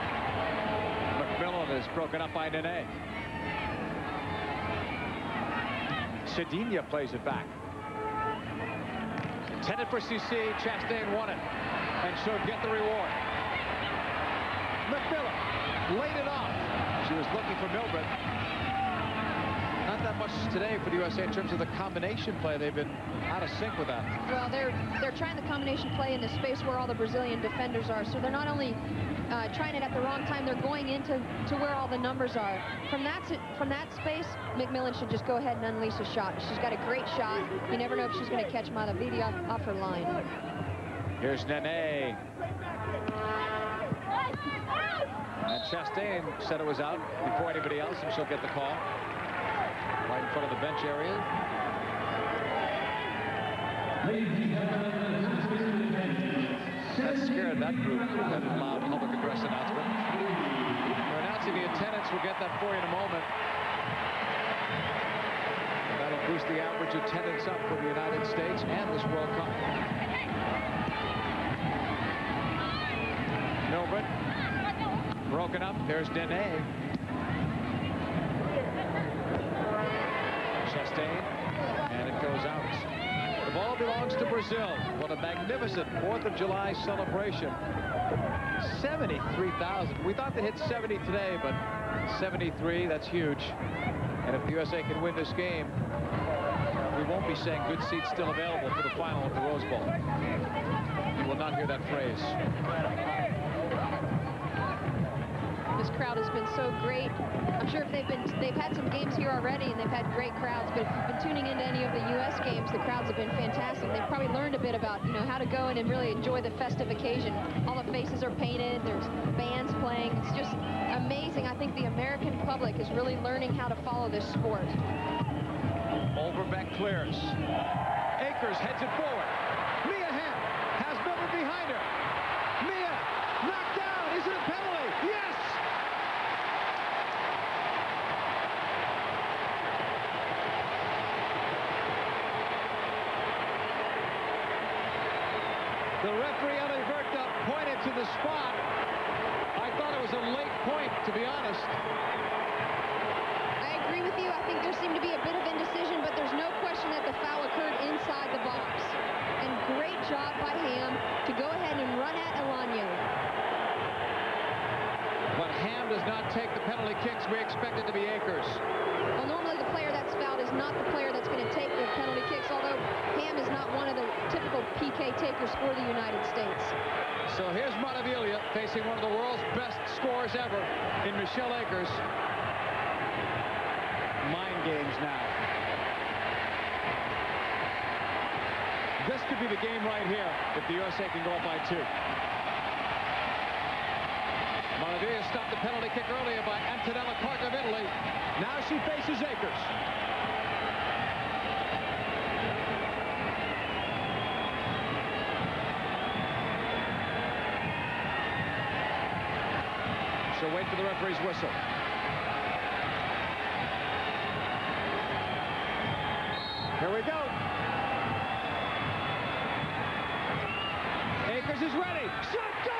McMillan is broken up by Nene. Cedinha plays it back. Intended for CC. Chastain won it, and she'll get the reward. McMillan laid it off. She was looking for Milbert. Not that much today for the USA in terms of the combination play. They've been out of sync with that. Well, they're trying the combination play in the space where all the Brazilian defenders are. So they're not only trying it at the wrong time, they're going into where all the numbers are. From that space, McMillan should just go ahead and unleash a shot. She's got a great shot. You never know if she's going to catch Malavidia off her line. Here's Nene. And Chastain said it was out before anybody else, and she'll get the call. Right in front of the bench area. That scared that group, that loud public address announcement. They're announcing the attendance. We'll get that for you in a moment. That'll boost the average attendance up for the United States and this World Cup. Milbert. Broken up. There's Nene. Chastain. And it goes out. The ball belongs to Brazil. What a magnificent 4th of July celebration. 73,000. We thought they hit 70 today, but 73, that's huge. And if the USA can win this game, we won't be saying good seats still available for the final of the Rose Bowl. You will not hear that phrase. This crowd has been so great. I'm sure if they've had some games here already and they've had great crowds, but if you've been tuning into any of the U.S. games, the crowds have been fantastic. They've probably learned a bit about, how to go in and really enjoy the festive occasion. All the faces are painted. There's bands playing. It's just amazing. I think the American public is really learning how to follow this sport. Overbeck clears. Akers heads it forward. Mia Hamm has Milbert behind her. Mia knocked down. Is it a penalty? Yes! The referee, Ellie Verta, pointed to the spot. I thought it was a late point, to be honest. I agree with you. I think there seemed to be a bit of indecision, but there's no question that the foul occurred inside the box. And great job by Hamm to go ahead and run at Alanya. But Hamm does not take the penalty kicks. We expect it to be Akers. Well, normally the player that's fouled is not the player that's going to take the penalty kicks, although Hamm is not one of the typical PK takers for the United States. So here's Montevilla facing one of the world's best scorers ever in Michelle Akers. Mind games now. This could be the game right here if the USA can go up by 2. Montevilla stopped the penalty kick earlier by Antonella Carter of Italy. Now she faces Akers. She'll wait for the referee's whistle. Here we go. Akers is ready. Shot, goal!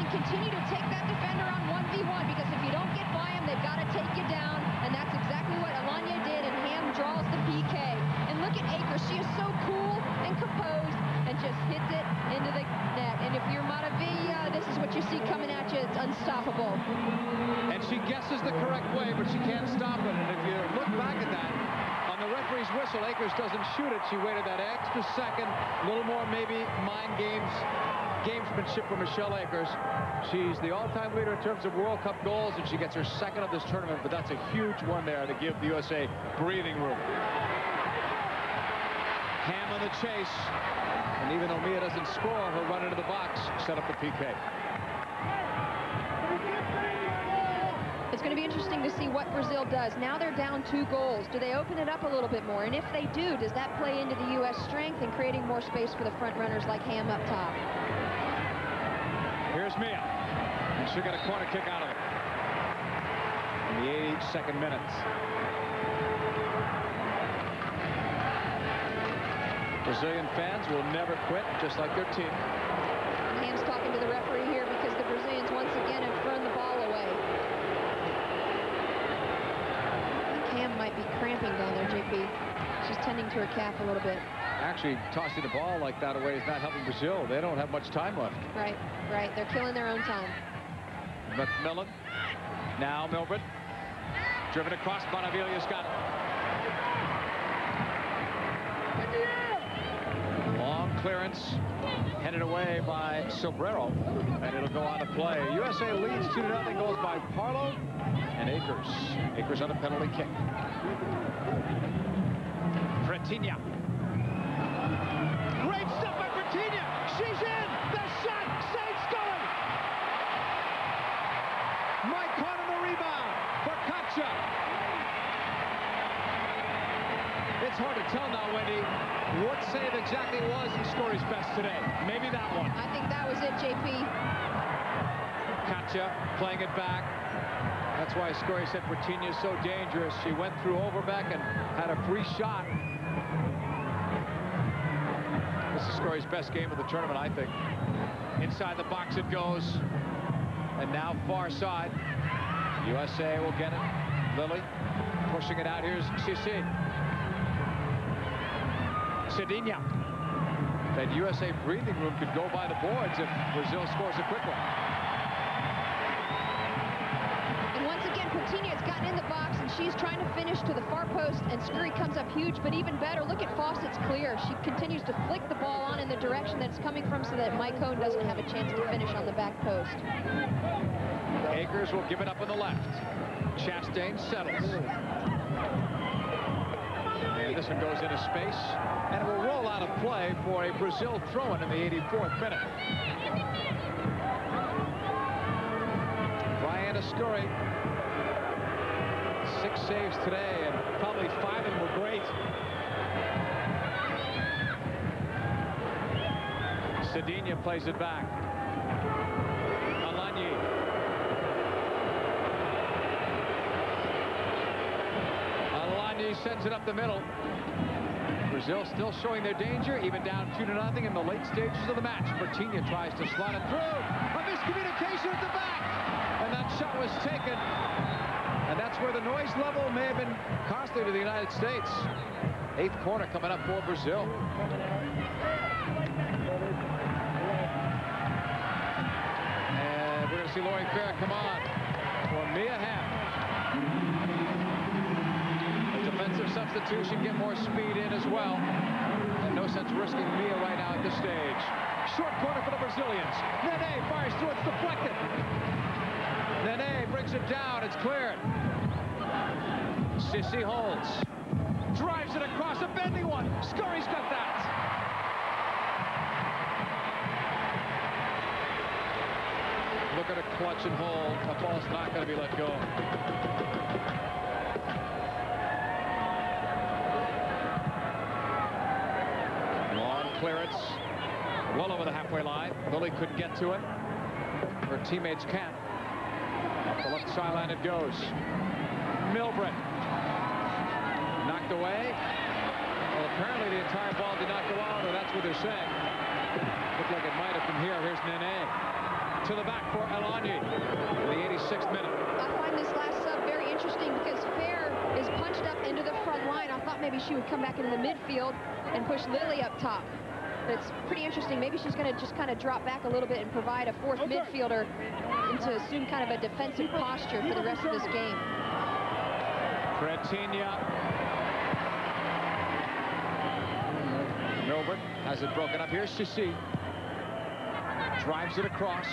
Continue to take that defender on 1v1, because if you don't get by him, they've got to take you down, and that's exactly what Alanya did, and Ham draws the PK. And look at Akers. She is so cool and composed and just hits it into the net. And if you're Moravia, this is what you see coming at you. It's unstoppable. And she guesses the correct way, but she can't stop it. And if you look back at that, on the referee's whistle, Akers doesn't shoot it. She waited that extra second, a little more maybe mind gamesmanship for Michelle Akers. She's the all-time leader in terms of World Cup goals, and she gets her second of this tournament, but that's a huge one there to give the USA breathing room. Ham on the chase, and even though Mia doesn't score, her run into the box set up the PK. It's going to be interesting to see what Brazil does. Now they're down 2 goals. Do they open it up a little bit more? And if they do, does that play into the U.S. strength in creating more space for the front runners like Ham up top? Here's Mia, and she'll get a corner kick out of it in the 82nd minute. Brazilian fans will never quit, just like their team. Ham's talking to the referee here because the Brazilians once again have thrown the ball away. I think Ham might be cramping down there, JP. She's tending to her calf a little bit. Actually, tossing the ball like that away is not helping Brazil. They don't have much time left. Right. They're killing their own time. McMillan. Now Milbert. Driven across. Bonaviglia's got it. Long clearance. Headed away by Sobrero. And it'll go on to play. USA leads 2-0. Goals by Parlow and Akers. Akers on a penalty kick. Fretinha. Great stuff by Fretinha. She's in. The shot. Saves Scully. Mike Conn on the rebound for Katja. It's hard to tell now, Wendy, what save exactly was in Scory's best today. Maybe that one. I think that was it, JP. Katja playing it back. That's why Scory said Fretinha is so dangerous. She went through Overbeck and had a free shot. This is Scory's best game of the tournament, I think. Inside the box it goes. And now far side. USA will get it. Lily pushing it out. Here's Sissi. Cedinha. That USA breathing room could go by the boards if Brazil scores a quick one. And once again, Fretinha's gotten in the box, and she's trying to finish to the far post, and Scurry comes up huge, but even better, look at Fawcett's clear. She continues to flick the ball on in the direction that it's coming from so that Mike Cohn doesn't have a chance to finish on the back post. Akers will give it up on the left. Chastain settles. And this one goes into space, and it will roll out of play for a Brazil throw-in in the 84th minute. Brianna Scurry, 6 saves today, and probably 5 of them were great. Cedinha plays it back. Alanya. Alanya sends it up the middle. Brazil still showing their danger, even down 2-0 in the late stages of the match. Fretinha tries to slide it through. A miscommunication at the back. And that shot was taken. And that's where the noise level may have been costly to the United States. 8th corner coming up for Brazil. And we're going to see Lori Fair come on for Mia Hamm. Defensive substitution, get more speed in as well. And no sense risking Mia right now at this stage. Short corner for the Brazilians. Nene fires through, it's deflected. Nene brings it down, it's cleared. Sissi holds. Drives it across, a bending one. Scurry's got that. Look at a clutch and hold. The ball's not going to be let go. Long clearance. Well over the halfway line. Lily couldn't get to it. Her teammates can. Up the left sideline it goes. Milbrit. Knocked away. Well, apparently the entire ball did not go out, or that's what they're saying. Looked like it might have from here. Here's Nene. To the back for Elani in the 86th minute. I find this last sub very interesting because Fair is punched up into the front line. I thought maybe she would come back into the midfield and push Lily up top. But it's pretty interesting. Maybe she's going to just kind of drop back a little bit and provide a fourth midfielder and to assume kind of a defensive posture for the rest of this game. Cretinia. Milbert has it broken up. Here's Chissy. Drives it across.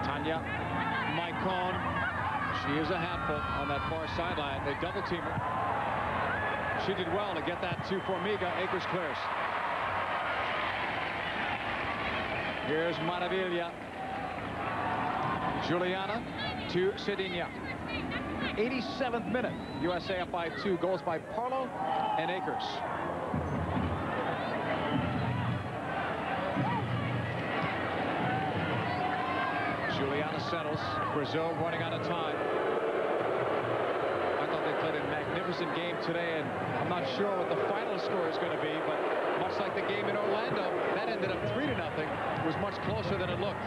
Tanya Maicon. She is a handful on that far sideline. They double team her. She did well to get that to Formiga. Akers clears. Here's Maravilla. Juliana to Cedinha. 87th minute. USA up by 2. Goals by Parlo and Akers. Juliana settles. Brazil running out of time. I thought they played a magnificent game today, and I'm not sure what the final score is going to be, but much like the game in Orlando, that ended up 3-0. It was much closer than it looked.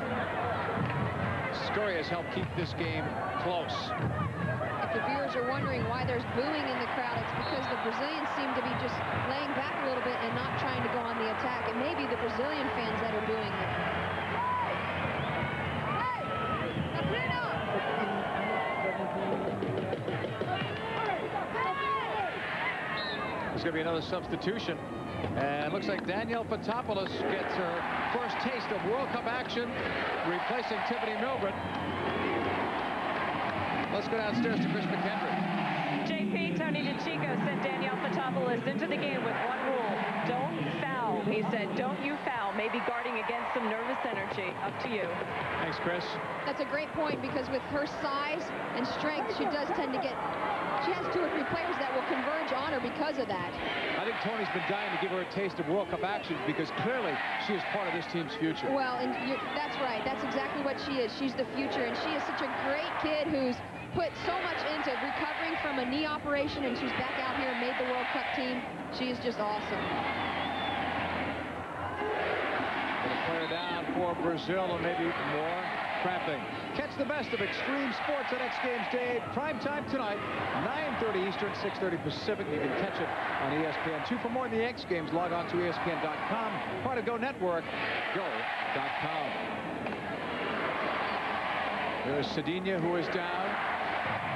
Scurry has helped keep this game close. If the viewers are wondering why there's booing in the crowd, it's because the Brazilians seem to be just laying back a little bit and not trying to go on the attack. It may be the Brazilian fans that are booing them. There's going to be another substitution. And looks like Danielle Fotopoulos gets her first taste of World Cup action, replacing Tiffany Milbrit. Let's go downstairs to Chris McHenry. JP, Tony DeChico sent Danielle Fotopoulos into the game with one rule. Don't foul. He said, don't you foul. Maybe guarding against some nervous energy. Up to you. Thanks, Chris. That's a great point because with her size and strength, she does tend to get... She has 2 or 3 players that will converge on her because of that. I think Tony's been dying to give her a taste of World Cup action because clearly she is part of this team's future. Well, and that's right. That's exactly what she is. She's the future, and she is such a great kid who's put so much into recovering from a knee operation, and she's back out here and made the World Cup team. She is just awesome. Gonna play her down for Brazil, and maybe more cramping. Catch the best of extreme sports on X Games Day. Prime time tonight, 9:30 Eastern, 6:30 Pacific. You can catch it on ESPN2. For more of the X Games, log on to ESPN.com. Part of Go Network, go.com. There's Cedinha, who is down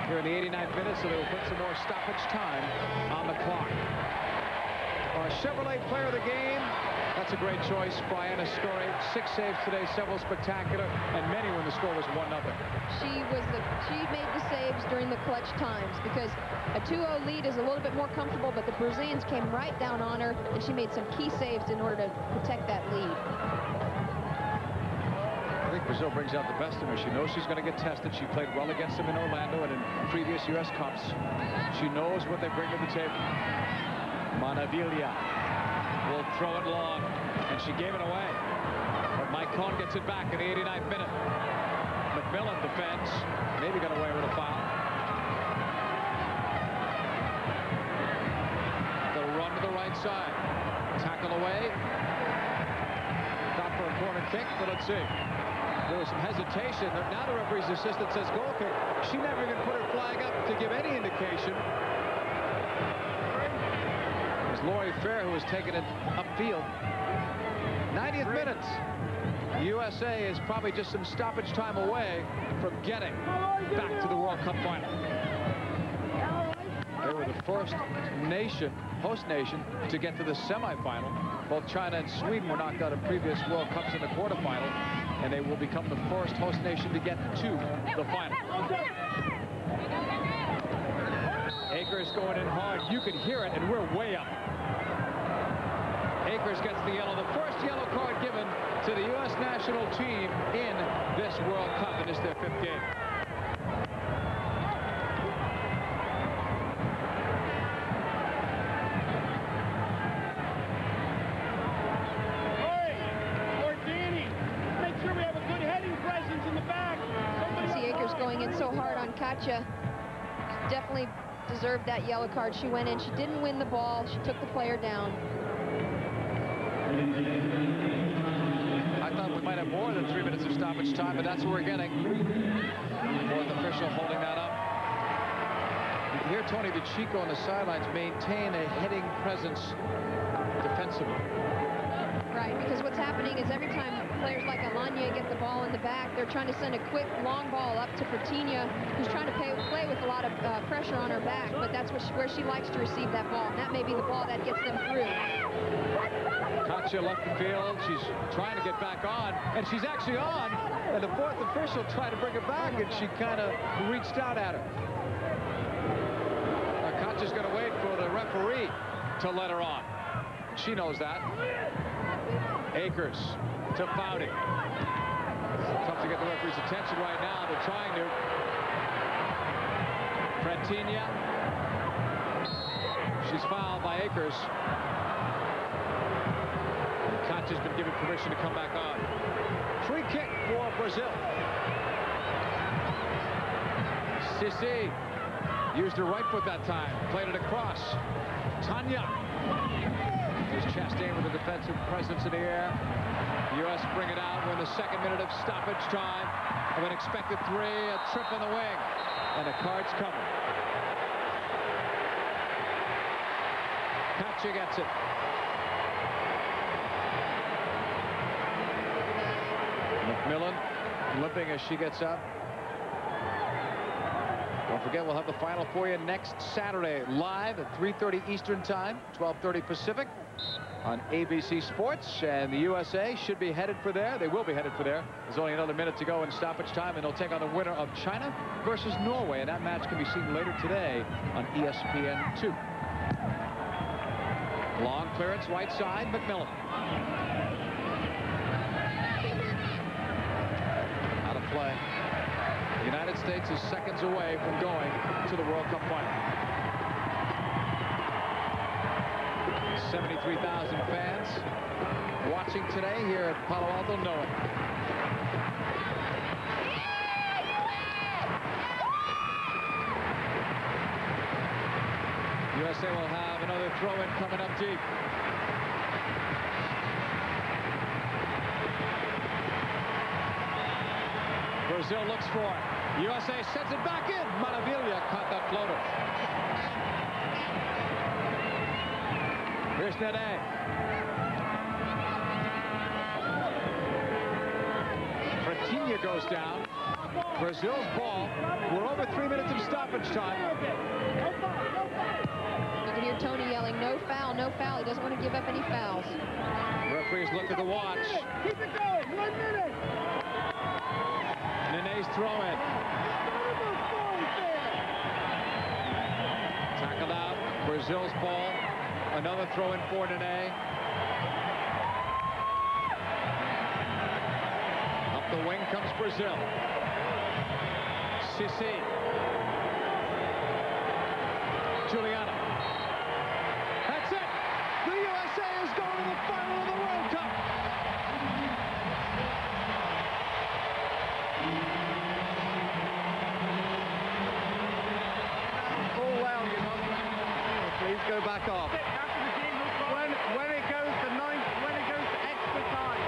here in the 89th minute, so they will put some more stoppage time on the clock. Our Chevrolet player of the game, that's a great choice, Brianna Scurry. 6 saves today, several spectacular, and many when the score was 1-0. She made the saves during the clutch times because a 2-0 lead is a little bit more comfortable, but the Brazilians came right down on her, and she made some key saves in order to protect that lead. I think Brazil brings out the best in her. She knows she's going to get tested. She played well against them in Orlando and in previous U.S. Cups. She knows what they bring to the table. Maravilla will throw it long, and she gave it away. But Maicon gets it back in the 89th minute. McMillan defends. Maybe got away with a foul. The run to the right side. Tackle away. Not for a corner kick, but let's see. There was some hesitation. Now the referee's assistant says goal kick. She never even put her flag up to give any indication. It was Lori Fair who was taking it upfield. 90th minute. USA is probably just some stoppage time away from getting back to the World Cup final. They were the first nation, host nation, to get to the semifinal. Both China and Sweden were knocked out of previous World Cups in the quarterfinal, and they will become the first host nation to get to the final. Akers going in hard. You could hear it, and we're way up. Akers gets the yellow, the first yellow card given to the U.S. national team in this World Cup, and it's their 5th game. Katja definitely deserved that yellow card. She went in, she didn't win the ball, she took the player down. I thought we might have more than 3 minutes of stoppage time, but that's what we're getting. Fourth official holding that up. You hear Tony DeCicco on the sidelines maintain a heading presence defensively. Right, because what's happening is every time players like Alanya get the ball in the back, they're trying to send a quick long ball up to Pertinia, who's trying to play with a lot of pressure on her back, but that's where she likes to receive that ball, and that may be the ball that gets them through. Katja left the field. She's trying to get back on, and she's actually on, and the fourth official tried to bring her back, and she kind of reached out at her. Katja's going to wait for the referee to let her on. She knows that. Akers to Foudy. Tough to get the referee's attention right now. They're trying to. Fratinia. She's fouled by Akers. Katja's been given permission to come back on. Free kick for Brazil. Sissi used her right foot that time. Played it across. Tanya. There's Chastain with a defensive presence in the air. The U.S. bring it out. We're in the 2nd minute of stoppage time of an expected 3, a trip on the wing, and the card's coming. Katja gets it. McMillan limping as she gets up. Don't forget, we'll have the final for you next Saturday, live at 3:30 Eastern Time, 12:30 Pacific, on ABC Sports. And the USA should be headed for there. They will be headed for there. There's only another minute to go in stoppage time, and they'll take on the winner of China versus Norway. And that match can be seen later today on ESPN2. Long clearance, right side, McMillan. Out of play. The United States is seconds away from going to the World Cup final. 73,000 fans watching today here at Palo Alto Noah. USA will have another throw-in coming up deep. Brazil looks for it. USA sends it back in. Maravilla caught that floater. Here's Nene. Fratinia goes down. Brazil's ball. We're over 3 minutes of stoppage time. You can hear Tony yelling, no foul, no foul. He doesn't want to give up any fouls. Referees look at the watch. Keep it going. 1 minute. Nene's throw-in. Tackled out. Brazil's ball. Another throw-in for Nene. Up the wing comes Brazil. Sissi. Juliana. That's it. The USA is going to the final of the World Cup. All well, you know. Please go back off. When it goes to extra time.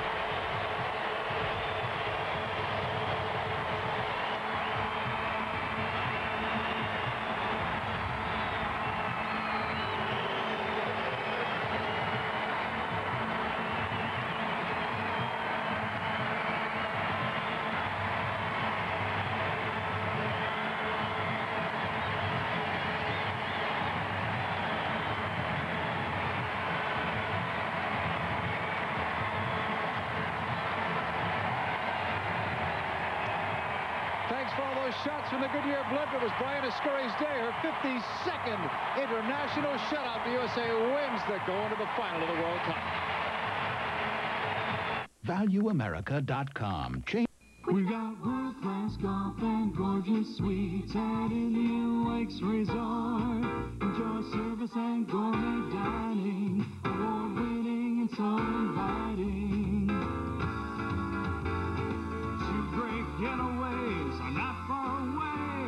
all those shots from the Goodyear blimp. It was Brianna Scurry's day, her 52nd international shutout. The USA wins. They're going to the final of the World Cup. ValueAmerica.com. We got world-class golf and gorgeous suites at Indian Lakes Resort. Enjoy service and gourmet dining, award-winning and so inviting. Two great getaways are not far away.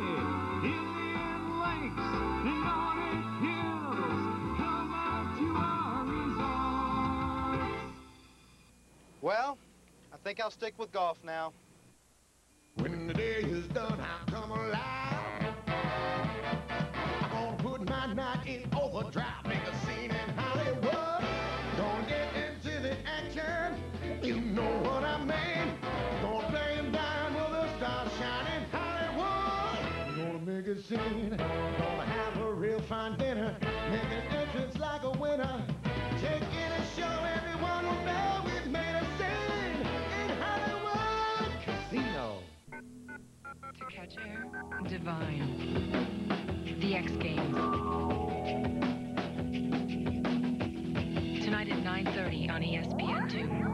Indian Lakes and Nordic Hills. Come out to our resort. Well, I think I'll stick with golf now. When the day is done, I'll come alive. I'm gonna put my night in overdrive, make a scene in Hollywood. Gonna get into the action, you know what I mean. Gonna play and dine with the stars shining Hollywood. Gonna make a scene, gonna have a real fine dinner, make an entrance like a winner. Take in a show, everyone will know we've made a scene in Hollywood Casino. To catch air, divine. The X Games. Tonight at 9:30 on ESPN2.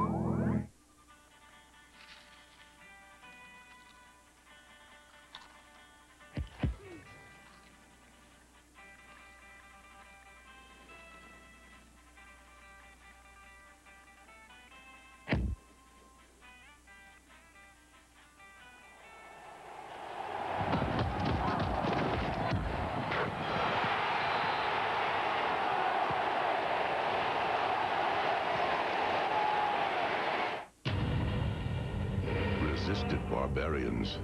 Resisted barbarians,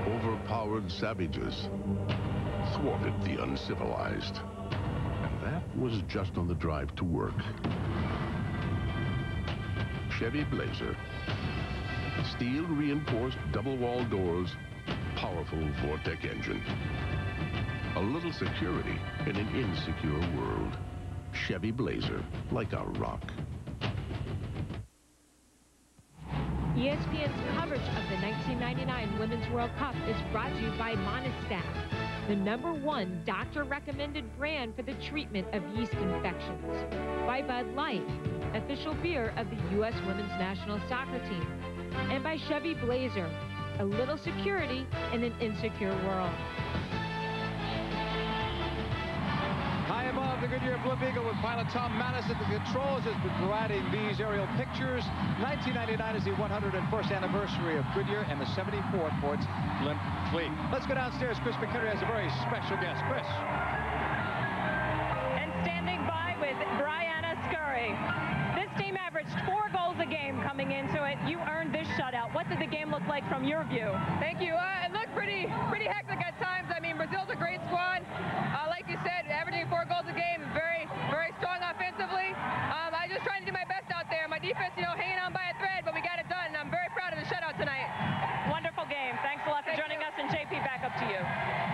overpowered savages, thwarted the uncivilized. And that was just on the drive to work. Chevy Blazer. Steel-reinforced double-wall doors, powerful Vortec engine. A little security in an insecure world. Chevy Blazer, like a rock. ESPN's coverage of the 1999 Women's World Cup is brought to you by Monistat, the #1 doctor-recommended brand for the treatment of yeast infections. By Bud Light, official beer of the U.S. Women's National Soccer Team. And by Chevy Blazer, a little security in an insecure world. High above the Goodyear Blimp Eagle with pilot Tom Mattis at the controls has been providing these aerial pictures. 1999 is the 101st anniversary of Goodyear and the 74th for its blimp fleet. Let's go downstairs. Chris McHenry has a very special guest. Chris. And standing by with Brianna Scurry. This team averaged 4 goals a game coming into it. You earned this shutout. What did the game look like from your view? Thank you. It looked pretty hectic at times. I mean, Brazil's a great squad. Like you said, averaging 4 goals a game, very strong offensively. I just trying to do my best out there. My defense, hanging on by a thread, but we got it done. And I'm very proud of the shutout tonight. Wonderful game. Thanks a lot for joining us, and JP, back up to you.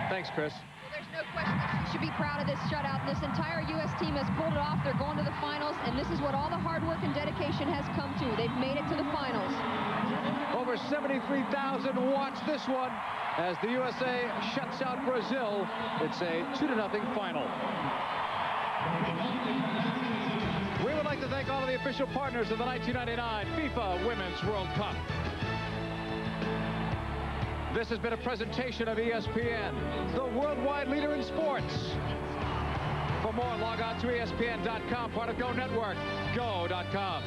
Thanks, Chris. There's no question that she should be proud of this shutout. This entire U.S. team has pulled it off. They're going to the finals, and this is what all the hard work and dedication has come to. They've made it to the finals. Over 73,000 watched this one as the USA shuts out Brazil. It's a 2-0 final. We would like to thank all of the official partners of the 1999 FIFA Women's World Cup. This has been a presentation of ESPN, the worldwide leader in sports. For more, log on to ESPN.com, part of Go Network, go.com.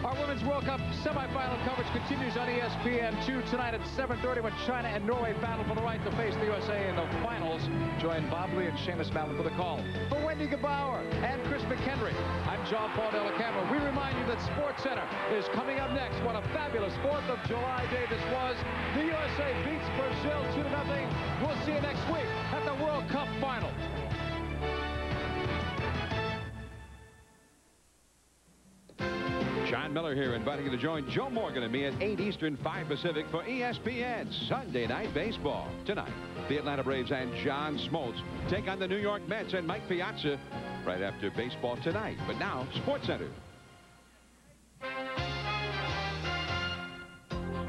Our Women's World Cup semifinal coverage continues on ESPN2 tonight at 7:30 when China and Norway battle for the right to face the USA in the finals. Join Bob Lee and Seamus Mallon for the call. For Wendy Gebauer and Chris McHenry, I'm John Paul Dellacamera. We remind you that SportsCenter is coming up next. What a fabulous 4th of July day this was. The USA beats Brazil 2-0. We'll see you next week at the World Cup final. John Miller here, inviting you to join Joe Morgan and me at 8 Eastern, 5 Pacific for ESPN Sunday Night Baseball. Tonight, the Atlanta Braves and John Smoltz take on the New York Mets and Mike Piazza right after baseball tonight. But now, SportsCenter.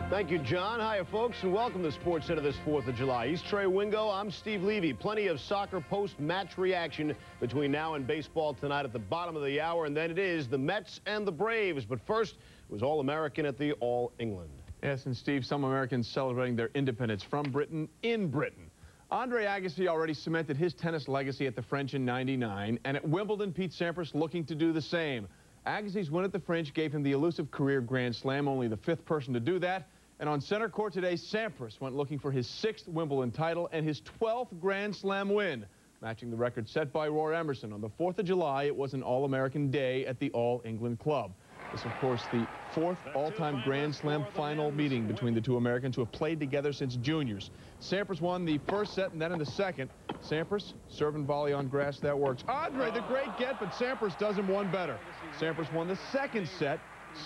Thank you, John. Hiya, folks, and welcome to SportsCenter this 4th of July. He's Trey Wingo. I'm Steve Levy. Plenty of soccer post-match reaction between now and baseball tonight at the bottom of the hour, and then it is the Mets and the Braves. But first, it was All-American at the All-England. Yes, and Steve, some Americans celebrating their independence from Britain in Britain. Andre Agassi already cemented his tennis legacy at the French in '99, and at Wimbledon, Pete Sampras looking to do the same. Agassi's win at the French gave him the elusive career Grand Slam, only the 5th person to do that. And on center court today, Sampras went looking for his 6th Wimbledon title and his 12th Grand Slam win, matching the record set by Roy Emerson. On the 4th of July, it was an All-American day at the All-England Club. This, of course, the 4th all-time Grand Slam final meeting between the two Americans who have played together since juniors. Sampras won the first set, and then in the second, Sampras, serve and volley on grass, that works. Andre, the great get, but Sampras does him one better. Sampras won the second set,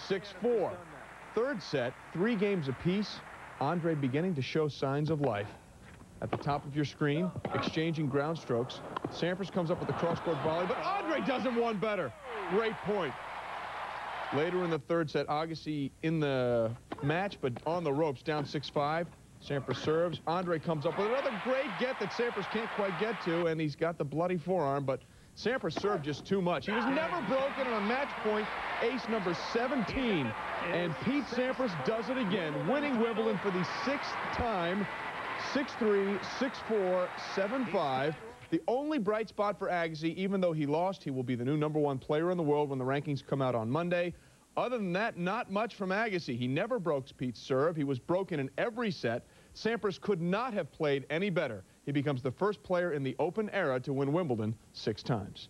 6-4. Third set, 3 games apiece. Andre beginning to show signs of life. At the top of your screen, exchanging ground strokes. Sampras comes up with the cross-court volley, but Andre does him one better. Great point. Later in the third set, Agassi in the match, but on the ropes, down 6-5. Sampras serves. Andre comes up with another great get that Sampras can't quite get to, and he's got the bloody forearm, but Sampras served just too much. He was never broken on a match point, ace number 17. And Pete Sampras does it again, winning Wimbledon for the 6th time, 6-3, 6-4, 7-5. The only bright spot for Agassi, even though he lost, he will be the new #1 player in the world when the rankings come out on Monday. Other than that, not much from Agassi. He never broke Pete's serve. He was broken in every set. Sampras could not have played any better. He becomes the first player in the Open era to win Wimbledon 6 times.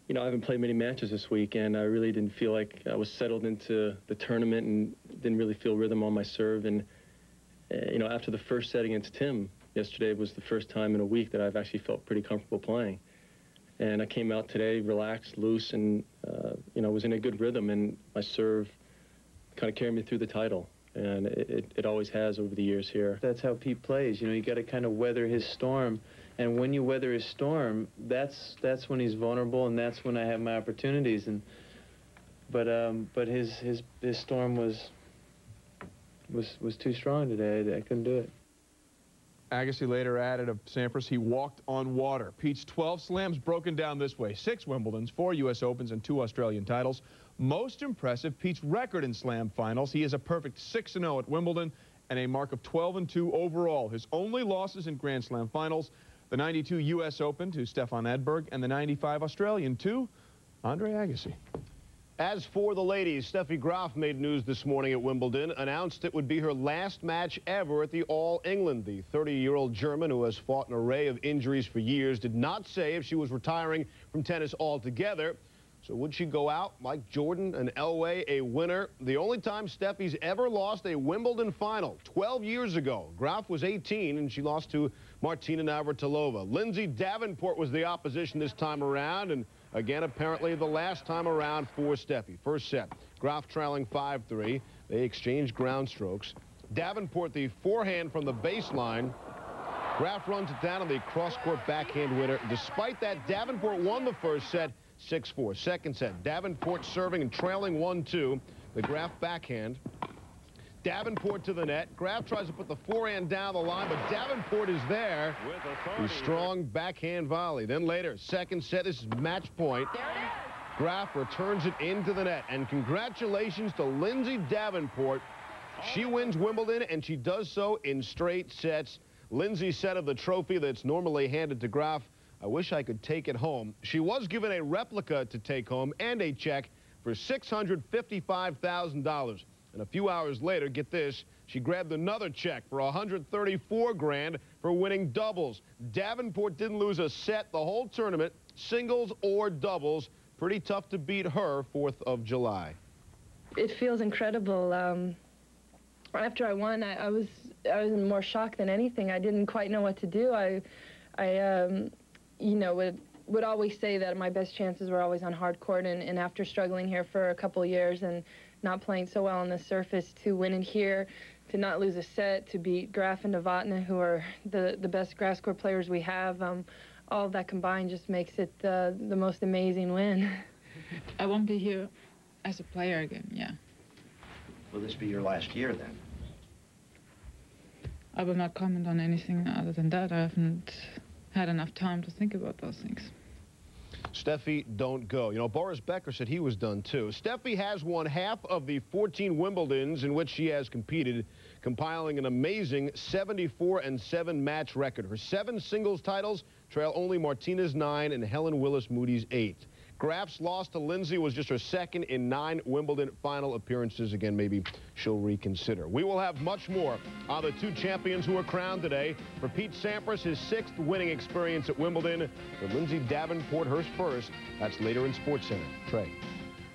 You know, I haven't played many matches this week, and I really didn't feel like I was settled into the tournament and didn't really feel rhythm on my serve. And, you know, after the first set against Tim yesterday was the first time in a week that I've actually felt pretty comfortable playing. And I came out today relaxed, loose, and, you know, was in a good rhythm, and my serve kind of carried me through the title. And it always has over the years here. That's how Pete plays. You know, you got to kind of weather his storm. And when you weather his storm, that's when he's vulnerable, and that's when I have my opportunities. And but his storm was too strong today. I couldn't do it. Agassi later added of Sampras, he walked on water. Pete's 12 slams broken down this way: 6 Wimbledons, 4 U.S. Opens, and 2 Australian titles. Most impressive, Pete's record in slam finals. He is a perfect 6-0 at Wimbledon and a mark of 12-2 overall. His only losses in Grand Slam finals: the '92 U.S. Open to Stefan Edberg and the '95 Australian to Andre Agassi. As for the ladies, Steffi Graf made news this morning at Wimbledon, announced it would be her last match ever at the All-England. The 30-year-old German, who has fought an array of injuries for years, did not say if she was retiring from tennis altogether. So would she go out like Jordan and Elway, a winner? The only time Steffi's ever lost a Wimbledon final, 12 years ago. Graf was 18, and she lost to Martina Navratilova. Lindsay Davenport was the opposition this time around, and again, apparently the last time around for Steffi. First set, Graf trailing 5-3. They exchanged ground strokes. Davenport, the forehand from the baseline. Graf runs it down on the cross-court backhand winner. Despite that, Davenport won the first set, 6-4. Second set, Davenport serving and trailing 1-2. The Graf backhand. Davenport to the net. Graf tries to put the forehand down the line, but Davenport is there. A strong backhand volley. Then later, second set, this is match point. Graf returns it into the net. And congratulations to Lindsay Davenport. She wins Wimbledon, and she does so in straight sets. Lindsay's set of the trophy that's normally handed to Graf. I wish I could take it home. She was given a replica to take home and a check for $655,000. And a few hours later, get this, she grabbed another check for $134,000 for winning doubles. Davenport didn't lose a set the whole tournament, singles or doubles. Pretty tough to beat her 4th of July. It feels incredible. After I won, I was in more shock than anything. I didn't quite know what to do. I you know, would always say that my best chances were always on hard court, and after struggling here for a couple years and not playing so well on the surface, to win it here, to not lose a set, to beat Graf and Novotny, who are the best grass court players we have, all of that combined just makes it the most amazing win. I won't be here as a player again, yeah. Will this be your last year then? I will not comment on anything other than that. I haven't had enough time to think about those things. Steffi, don't go. You know, Boris Becker said he was done too. Steffi has won half of the 14 Wimbledons in which she has competed, compiling an amazing 74-7 match record. Her 7 singles titles trail only Martina's 9 and Helen Willis Moody's 8. Graf's loss to Lindsay was just her second in 9 Wimbledon final appearances. Again, maybe she'll reconsider. We will have much more on the 2 champions who are crowned today. For Pete Sampras, his 6th winning experience at Wimbledon. For Lindsay Davenport, hers first. That's later in SportsCenter. Trey.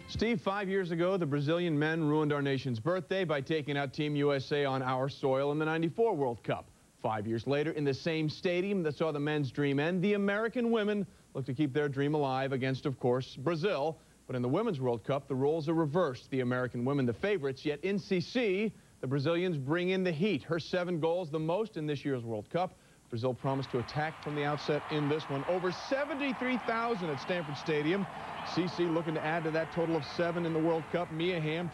Steve, 5 years ago, the Brazilian men ruined our nation's birthday by taking out Team USA on our soil in the '94 World Cup. 5 years later, in the same stadium that saw the men's dream end, the American women look to keep their dream alive against, of course, Brazil. But in the Women's World Cup, the roles are reversed. The American women, the favorites, yet in CC, the Brazilians bring in the heat. Her 7 goals, the most in this year's World Cup. Brazil promised to attack from the outset in this one. Over 73,000 at Stanford Stadium. CC looking to add to that total of 7 in the World Cup. Mia Hamm